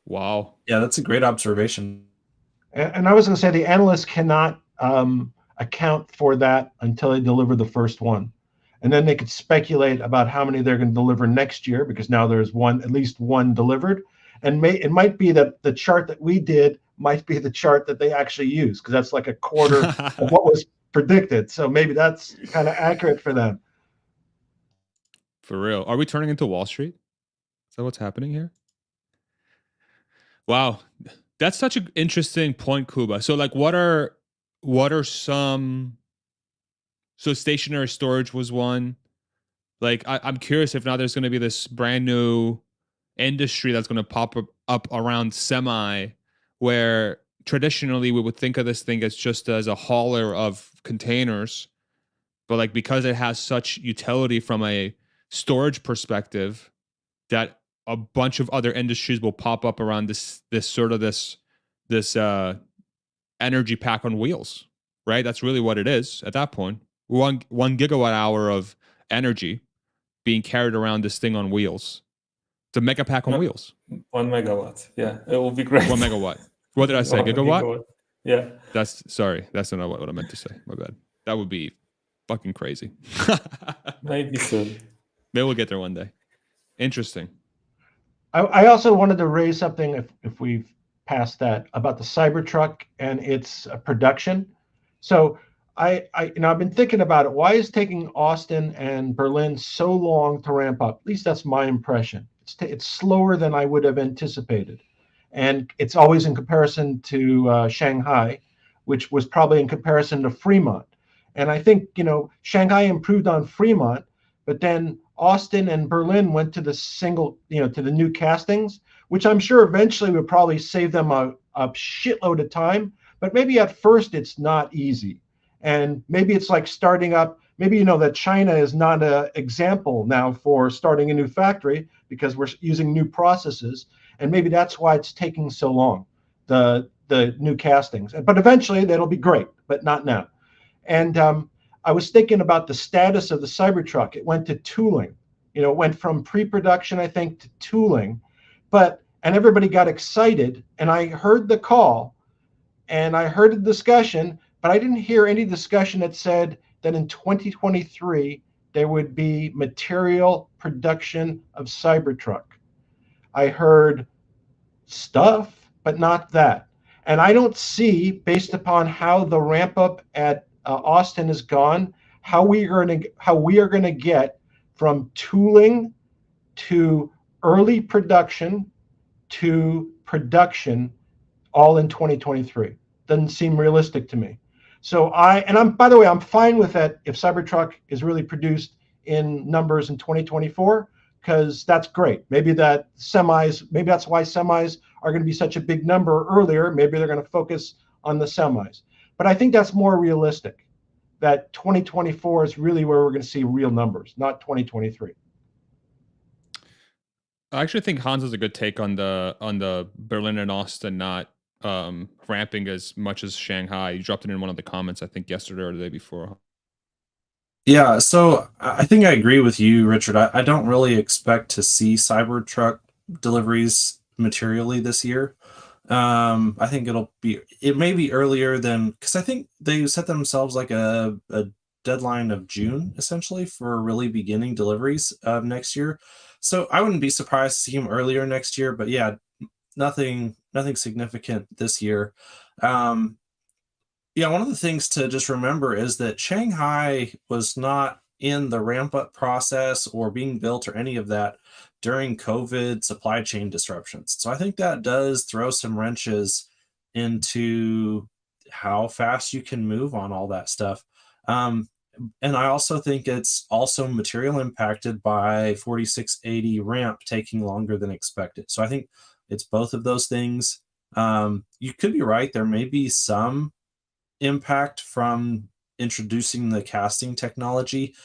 Wow. Yeah, that's a great observation. And I was going to say the analysts cannot account for that until they deliver the first one. And then they could speculate about how many they're going to deliver next year, because now there's at least one delivered. And it might be that the chart that we did might be the chart that they actually use, because that's like a quarter of what was predicted. So maybe that's kind of accurate for them. For real. Are we turning into Wall Street? Is that what's happening here? Wow. That's such an interesting point, Kuba. So like what are some, so stationary storage was one. Like I'm curious if now there's going to be this brand new industry that's going to pop up around semi, where traditionally we would think of this thing as just as a hauler of containers, but like because it has such utility from a storage perspective, that a bunch of other industries will pop up around this energy pack on wheels, right? That's really what it is at that point. One gigawatt hour of energy being carried around this thing on wheels. It's a mega pack on wheels. 1 megawatt. Yeah, it will be great. 1 megawatt. What did I say? Gigawatt? Yeah. That's not what I meant to say. My bad. That would be fucking crazy. Maybe soon. Maybe we'll get there one day. Interesting. I also wanted to raise something, if we've passed that, about the Cybertruck and its production. So I've been thinking about it. Why is taking Austin and Berlin so long to ramp up? At least that's my impression. It's slower than I would have anticipated, and it's always in comparison to Shanghai, which was probably in comparison to Fremont. And I think Shanghai improved on Fremont, but then Austin and Berlin went to the to the new castings, which I'm sure eventually would probably save them a shitload of time. But maybe at first it's not easy. And maybe it's like starting up. Maybe that China is not an example now for starting a new factory, because we're using new processes. And maybe that's why it's taking so long, the new castings. But eventually that'll be great, but not now. And I was thinking about the status of the Cybertruck. It went to tooling. It went from pre-production, I think, to tooling. And everybody got excited. And I heard the call and I heard the discussion, but I didn't hear any discussion that said that in 2023, there would be material production of Cybertruck. I heard stuff, but not that. And I don't see, based upon how the ramp up at Austin has gone, how we are going to get from tooling to early production to production all in 2023. Doesn't seem realistic to me. So by the way, I'm fine with that if Cybertruck is really produced in numbers in 2024, because that's great. Maybe that's why semis are going to be such a big number earlier. Maybe they're going to focus on the semis. But I think that's more realistic, that 2024 is really where we're going to see real numbers, not 2023. I actually think Hans has a good take on the Berlin and Austin not ramping as much as Shanghai. You dropped it in one of the comments, I think yesterday or the day before. Yeah, so I think I agree with you, Richard. I don't really expect to see Cybertruck deliveries materially this year. I think it may be earlier than, because I think they set themselves like a deadline of June, essentially, for really beginning deliveries of next year. So I wouldn't be surprised to see them earlier next year, but yeah, nothing significant this year. Yeah, one of the things to just remember is that Shanghai was not in the ramp up process or being built or any of that during COVID supply chain disruptions. So I think that does throw some wrenches into how fast you can move on all that stuff. Um, and I also think it's also material impacted by 4680 ramp taking longer than expected. So I think it's both of those things. You could be right. There may be some impact from introducing the casting technology.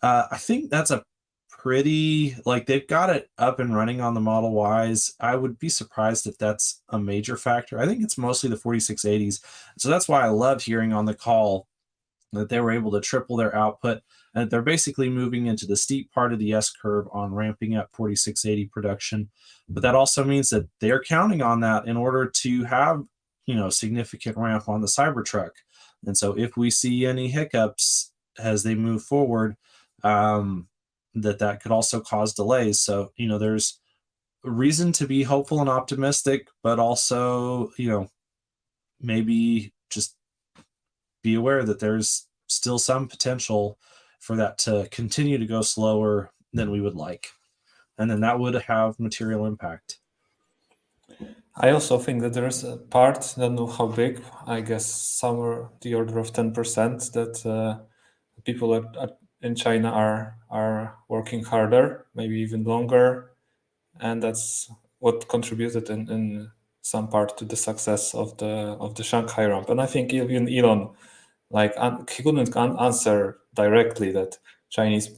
I think that's a pretty, like, they've got it up and running on the Model Ys. I would be surprised if that's a major factor. I think it's mostly the 4680s. So that's why I loved hearing on the call that they were able to triple their output, and they're basically moving into the steep part of the S curve on ramping up 4680 production. But that also means that they're counting on that in order to have, significant ramp on the Cybertruck. And so if we see any hiccups as they move forward, that could also cause delays. So, there's reason to be hopeful and optimistic, but also, maybe just be aware that there's still some potential for that to continue to go slower than we would like. And then that would have material impact. I also think that there is a part, don't know how big, I guess somewhere the order of 10%, that people in China are working harder, maybe even longer, and that's what contributed in some part to the success of the Shanghai ramp. And I think even Elon, he couldn't answer directly that Chinese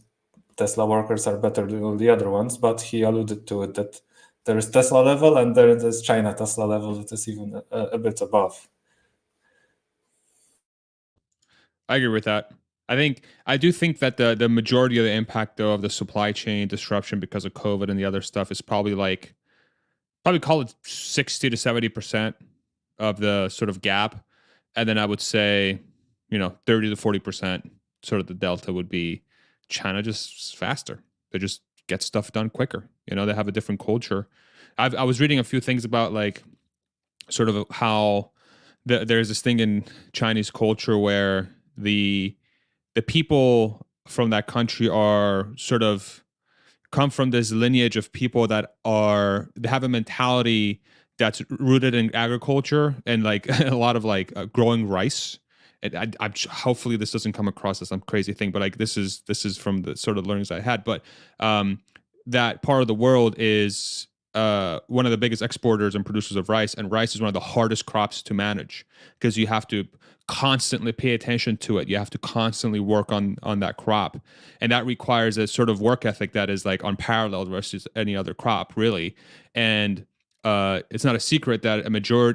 Tesla workers are better than all the other ones, but he alluded to it, that there is Tesla level and there is China Tesla level that is even a bit above. I agree with that. I do think that the majority of the impact, though, of the supply chain disruption because of COVID and the other stuff is probably call it 60 to 70% of the sort of gap. And then I would say, 30 to 40% sort of the delta would be China just faster. They just get stuff done quicker. They have a different culture. I was reading a few things about sort of how there's this thing in Chinese culture where the people from that country are sort of come from this lineage of people that they have a mentality that's rooted in agriculture and a lot of growing rice. And I hopefully this doesn't come across as some crazy thing, but this is from the sort of learnings I had. But that part of the world is one of the biggest exporters and producers of rice, and rice is one of the hardest crops to manage because you have to constantly pay attention to it. You have to constantly work on that crop, and that requires a sort of work ethic that is unparalleled versus any other crop, really. And it's not a secret that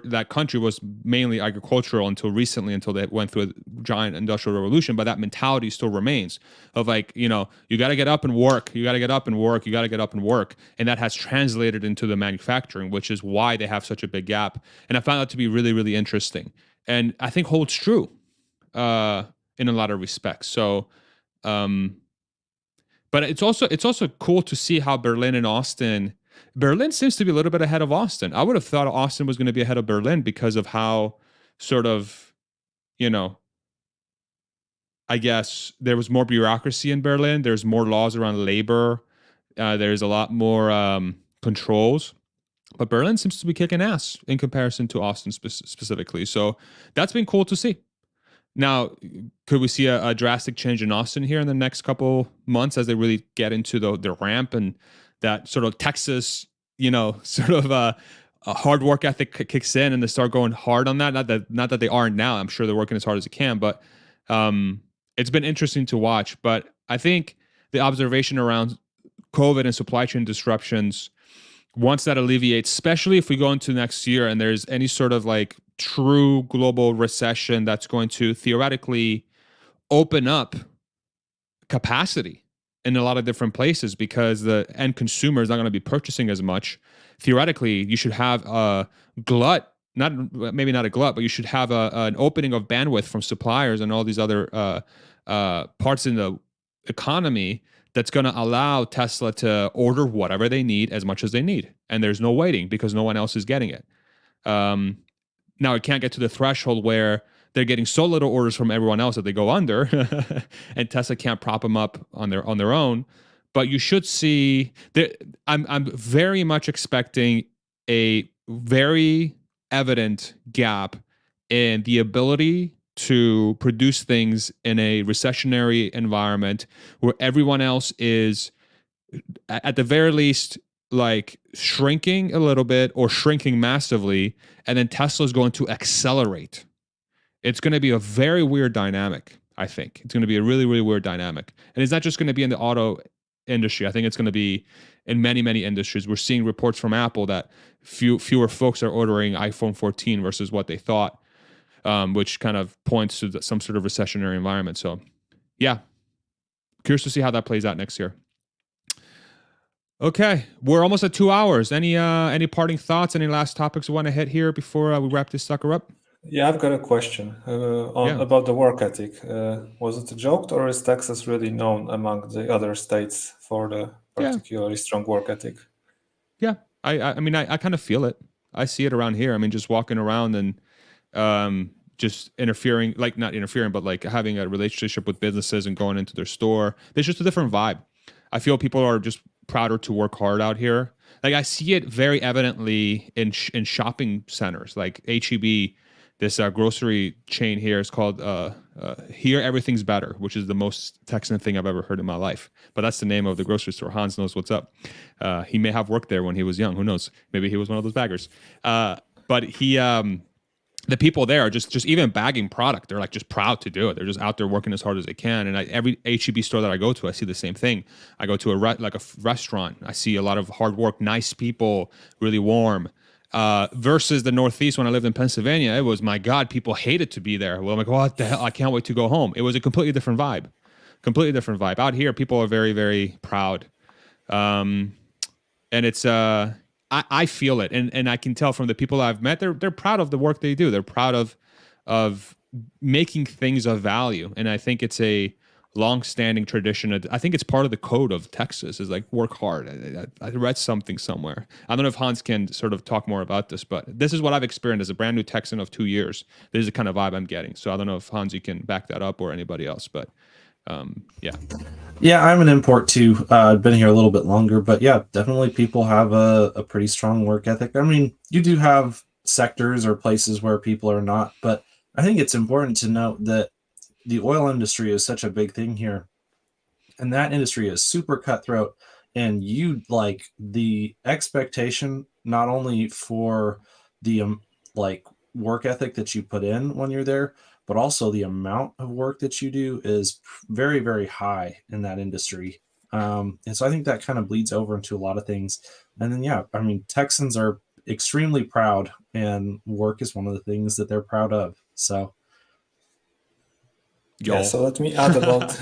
that country was mainly agricultural until recently, until they went through a giant industrial revolution. But that mentality still remains of you got to get up and work, you got to get up and work, you got to get up and work, and that has translated into the manufacturing, which is why they have such a big gap. And I found that to be really, really interesting, and I think holds true in a lot of respects. So, but it's also cool to see how Berlin and Austin. Berlin seems to be a little bit ahead of Austin. I would have thought Austin was going to be ahead of Berlin because of how sort of, I guess there was more bureaucracy in Berlin. There's more laws around labor. There's a lot more controls. But Berlin seems to be kicking ass in comparison to Austin specifically. So that's been cool to see. Now, could we see a drastic change in Austin here in the next couple months as they really get into the ramp and that sort of Texas, sort of a hard work ethic kicks in and they start going hard on that? Not that they aren't now. I'm sure they're working as hard as they can, but it's been interesting to watch. But I think the observation around COVID and supply chain disruptions, once that alleviates, especially if we go into next year and there's any sort of true global recession that's going to theoretically open up capacity in a lot of different places because the end consumer is not going to be purchasing as much. Theoretically, you should have a glut, maybe not a glut, but you should have an opening of bandwidth from suppliers and all these other parts in the economy that's going to allow Tesla to order whatever they need as much as they need, and there's no waiting because no one else is getting it. Now it can't get to the threshold where they're getting so little orders from everyone else that they go under, and Tesla can't prop them up on their own. But you should see that I'm very much expecting a very evident gap in the ability to produce things in a recessionary environment where everyone else is, at the very least, like shrinking a little bit or shrinking massively, and then Tesla is going to accelerate. It's going to be a very weird dynamic, I think. It's going to be a really, really weird dynamic. And it's not just going to be in the auto industry. I think it's going to be in many, many industries. We're seeing reports from Apple that fewer folks are ordering iPhone 14 versus what they thought, which kind of points to some sort of recessionary environment. So, yeah, curious to see how that plays out next year. Okay, we're almost at 2 hours. Any parting thoughts? Any last topics we want to hit here before we wrap this sucker up? Yeah, I've got a question about the work ethic. Was it a joke, or is Texas really known among the other states for the particularly strong work ethic? Yeah, I mean, I kind of feel it. I see it around here. I mean, just walking around and just interfering, like not interfering, but like having a relationship with businesses and going into their store. There's just a different vibe. I feel people are just prouder to work hard out here. Like I see it very evidently in shopping centers, like H-E-B. This grocery chain here is called Here Everything's Better, which is the most Texan thing I've ever heard in my life. But that's the name of the grocery store. Hans knows what's up. He may have worked there when he was young. Who knows? Maybe he was one of those baggers. But he, the people there are just even bagging product. They're like just proud to do it. They're just out there working as hard as they can. And every H-E-B store that I go to, I see the same thing. I go to a restaurant. I see a lot of hard work, nice people, really warm. Versus the Northeast when I lived in Pennsylvania, it was, my God, people hated to be there. Well, I'm like, what the hell? I can't wait to go home. It was a completely different vibe. Out here, people are very, very proud. And it's, I feel it. And I can tell from the people I've met, they're proud of the work they do. They're proud of making things of value. And I think it's a long-standing tradition. I think it's part of the code of Texas is like work hard. I read something somewhere. I don't know if Hans can sort of talk more about this, but this is what I've experienced as a brand new Texan of 2 years. This is the kind of vibe I'm getting. So I don't know if Hans, you can back that up or anybody else, but yeah. Yeah, I'm an import too. I've been here a little bit longer, but yeah, definitely people have a pretty strong work ethic. I mean, you do have sectors or places where people are not, but I think it's important to note that the oil industry is such a big thing here, and that industry is super cutthroat. And you like the expectation not only for the like work ethic that you put in when you're there, but also the amount of work that you do is very, very high in that industry. And so I think that kind of bleeds over into a lot of things. And then, yeah, I mean, Texans are extremely proud, and work is one of the things that they're proud of. So. Yeah, so let me add about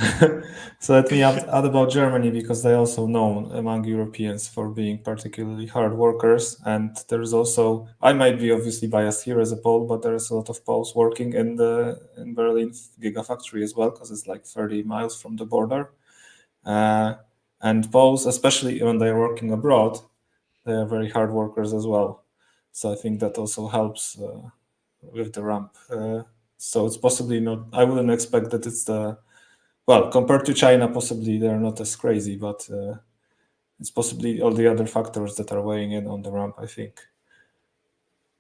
Germany, because they're also known among Europeans for being particularly hard workers. And there's also, I might be obviously biased here as a Pole, but there's a lot of Poles working in Berlin Gigafactory as well, because it's like 30 miles from the border. And Poles, especially when they're working abroad, they are very hard workers as well. So I think that also helps with the ramp. So it's possibly not, I wouldn't expect that it's compared to China, possibly they're not as crazy, but it's possibly all the other factors that are weighing in on the ramp, I think.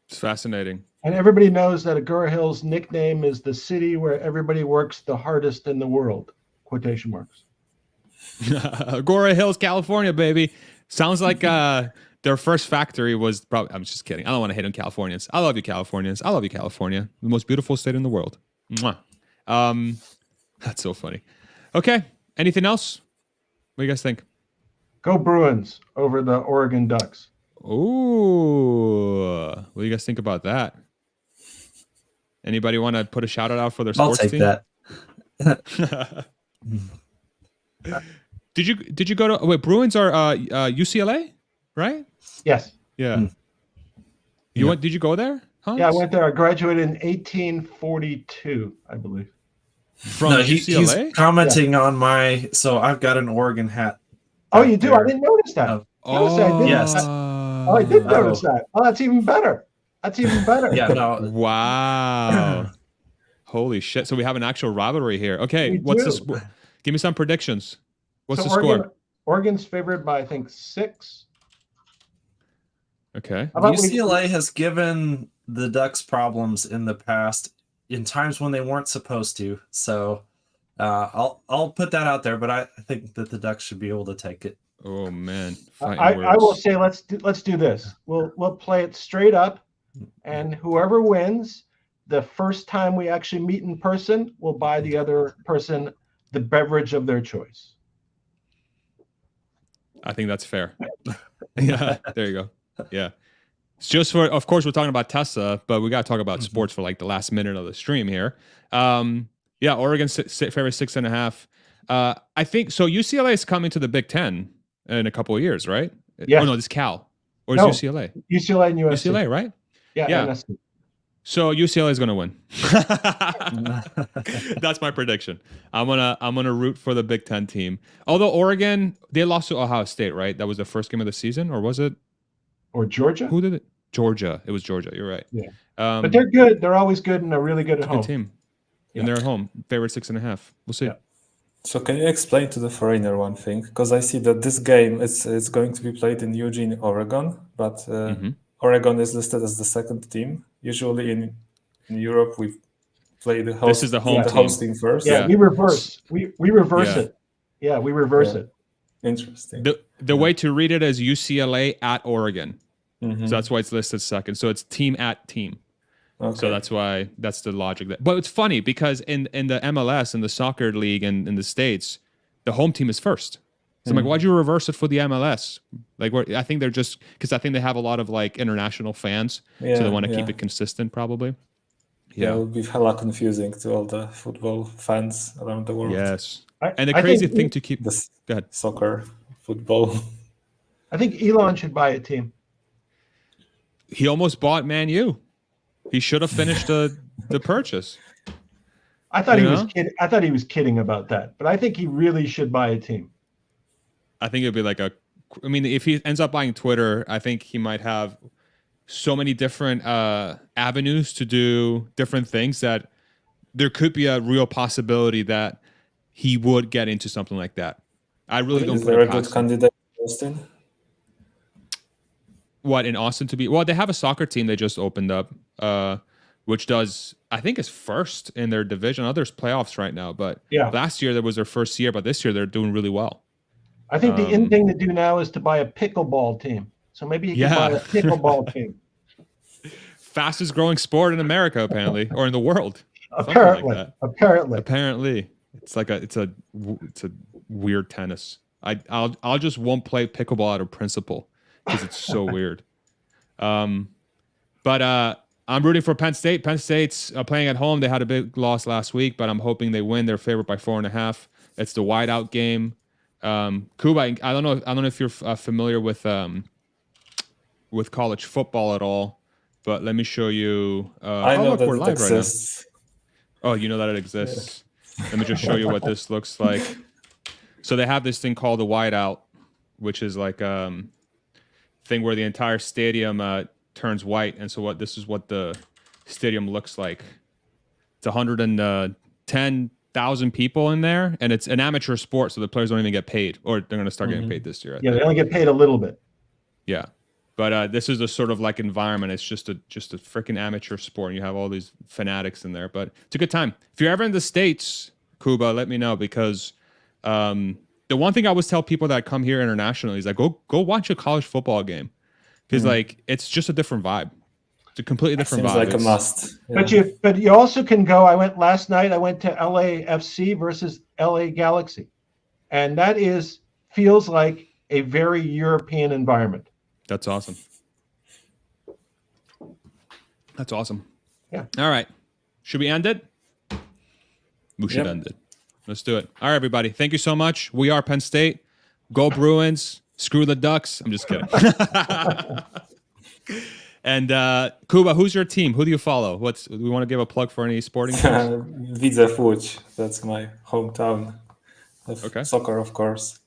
It's fascinating. And everybody knows that Agora Hill's nickname is the city where everybody works the hardest in the world, quotation marks. Agora Hills, California, baby. Sounds like their first factory was probably, I'm just kidding. I don't want to hate on Californians. I love you, Californians. I love you, California. The most beautiful state in the world. Mwah. That's so funny. Okay. Anything else? What do you guys think? Go Bruins over the Oregon Ducks. Ooh. What do you guys think about that? Anybody want to put a shout out for their sports team? I'll take that. Did you go to Bruins are UCLA, right? Yes. Yeah. Did you go there? Hans? Yeah, I went there. I graduated in 1842, I believe. From No, UCLA? he's commenting on my. So I've got an Oregon hat. Oh, back you do? there. I didn't notice that. Oh, Notice I didn't. Yes. Oh, I did notice that. Oh, that's even better. That's even better. Yeah, no. Wow. Holy shit. So we have an actual rivalry here. Okay, We what's do. the score? Give me some predictions. What's So the score? Oregon's favored by, I think, 6. Okay. How about we- UCLA has given the Ducks problems in the past in times when they weren't supposed to. So I'll put that out there, but I think that the Ducks should be able to take it. Oh man. I will say let's do this. We'll play it straight up, and whoever wins the first time we actually meet in person will buy the other person the beverage of their choice. I think that's fair. Yeah, there you go. Yeah. It's just for, of course, we're talking about Tesla, but we got to talk about sports for like the last minute of the stream here. Yeah, Oregon favorite 6.5. I think so. UCLA is coming to the Big Ten in a couple of years, right? Yeah. Oh no, this Cal or is No. UCLA? UCLA and USC. UCLA, right? Yeah. Yeah. NSC. So UCLA is going to win. That's my prediction. I'm gonna root for the Big Ten team. Although Oregon, they lost to Ohio State, right? That was the first game of the season, or was it? Or Georgia. Who did it? Georgia. It was Georgia. You're right. Yeah. But But they're good. They're always good, and they're really good at home. good team, Yeah. and they're at home. Favorite 6.5. We'll see. Yeah. So can you explain to the foreigner one thing? Because I see that this game it's going to be played in Eugene, Oregon, but Oregon is listed as the second team. Usually in Europe, we play the host. This is the home the team. host team first. Yeah, Yeah. we reverse. We reverse Yeah. it. Yeah, we reverse Yeah. it. Interesting. The way to read it is UCLA at Oregon. Mhm. So that's why it's listed second. So it's team at team. Okay. So that's why that's the logic. But it's funny because in the MLS, in the soccer league in the States, the home team is first. So I'm like, why'd you reverse it for the MLS? Like, I think they're just because I think they have a lot of like international fans, so they want to keep it consistent, probably. Yeah, it would be hella confusing to all the football fans around the world. Yes. I- And the I crazy think thing to keep. This Go ahead. soccer, football. I think Elon should buy a team. He almost bought Man U. He should have finished the purchase. I thought he You was know? kidding. I thought he was kidding about that, but I think he really should buy a team. I think it'd be like I mean, if he ends up buying Twitter, I think he might have so many different avenues to do different things that there could be a real possibility that he would get into something like that. I really don't Is put there it a good past him. candidate in Austin? What in Austin to be? Well, they have a soccer team they just opened up, which does I think is first in their division. There's playoffs right now, but Yeah. last year that was their first year, but this year they're doing really well. I think the in thing to do now is to buy a pickleball team. So maybe he can Yeah. buy a pickleball team. Fastest growing sport in America, apparently, or in the world. Something like Apparently, that. apparently. Apparently, it's a weird tennis. I'll just won't play pickleball out of principle because it's so weird. But I'm rooting for Penn State. Penn State's playing at home. They had a big loss last week, but I'm hoping they win. They're favored by 4.5. It's the whiteout game. Kuba, I don't know if you're familiar with college football at all, but let me show you. I know look, that we're it live right now. exists. Oh, you know that it exists. Let me just show you what this looks like. So they have this thing called the whiteout, which is like thing where the entire stadium turns white, and so this is what the stadium looks like. It's 110,000 people in there, and it's an amateur sport, so the players don't even get paid, or they're going to start getting paid this year. I Yeah, think. they only get paid a little bit. Yeah. But this is a sort of like environment. It's just a freaking amateur sport. And you have all these fanatics in there, but it's a good time. If you're ever in the States, Kuba, let me know, because the one thing I always tell people that come here internationally is like, go watch a college football game, because like it's just a different vibe. It's a completely different Seems vibe. like a It's- must. Yeah. But you also can go. I went last night. I went to LAFC versus LA Galaxy, and that feels like a very European environment. That's awesome. That's awesome. Yeah. All right. Should we end it? We should Yep. end it. Let's do it. All right, everybody. Thank you so much. We are Penn State. Go Bruins. Screw the Ducks. I'm just kidding. And Kuba, who's your team? Who do you follow? Do we want to give a plug for any sporting teams? Widzew Łódź, that's my hometown of Okay. soccer, of course.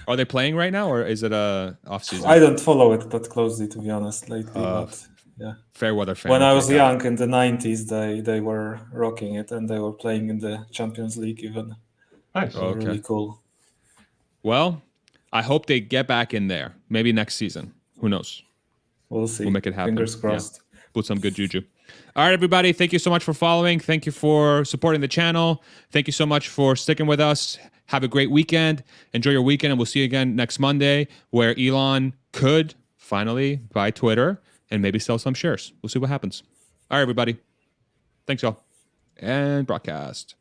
Are they playing right now, or is it off season? I don't follow it that closely, to be honest, lately. But yeah, fair weather fan. when I Okay, was got it. young in the 90s, they were rocking it, and they were playing in the Champions League even. Nice. So really cool. Well, I hope they get back in there. Maybe next season. Who knows? We'll see. We'll make it happen. Fingers crossed. Yeah. Put some good juju. All right, everybody. Thank you so much for following. Thank you for supporting the channel. Thank you so much for sticking with us. Have a great weekend. Enjoy your weekend, and we'll see you again next Monday, where Elon could finally buy Twitter and maybe sell some shares. We'll see what happens. All right, everybody. Thanks, y'all. And broadcast.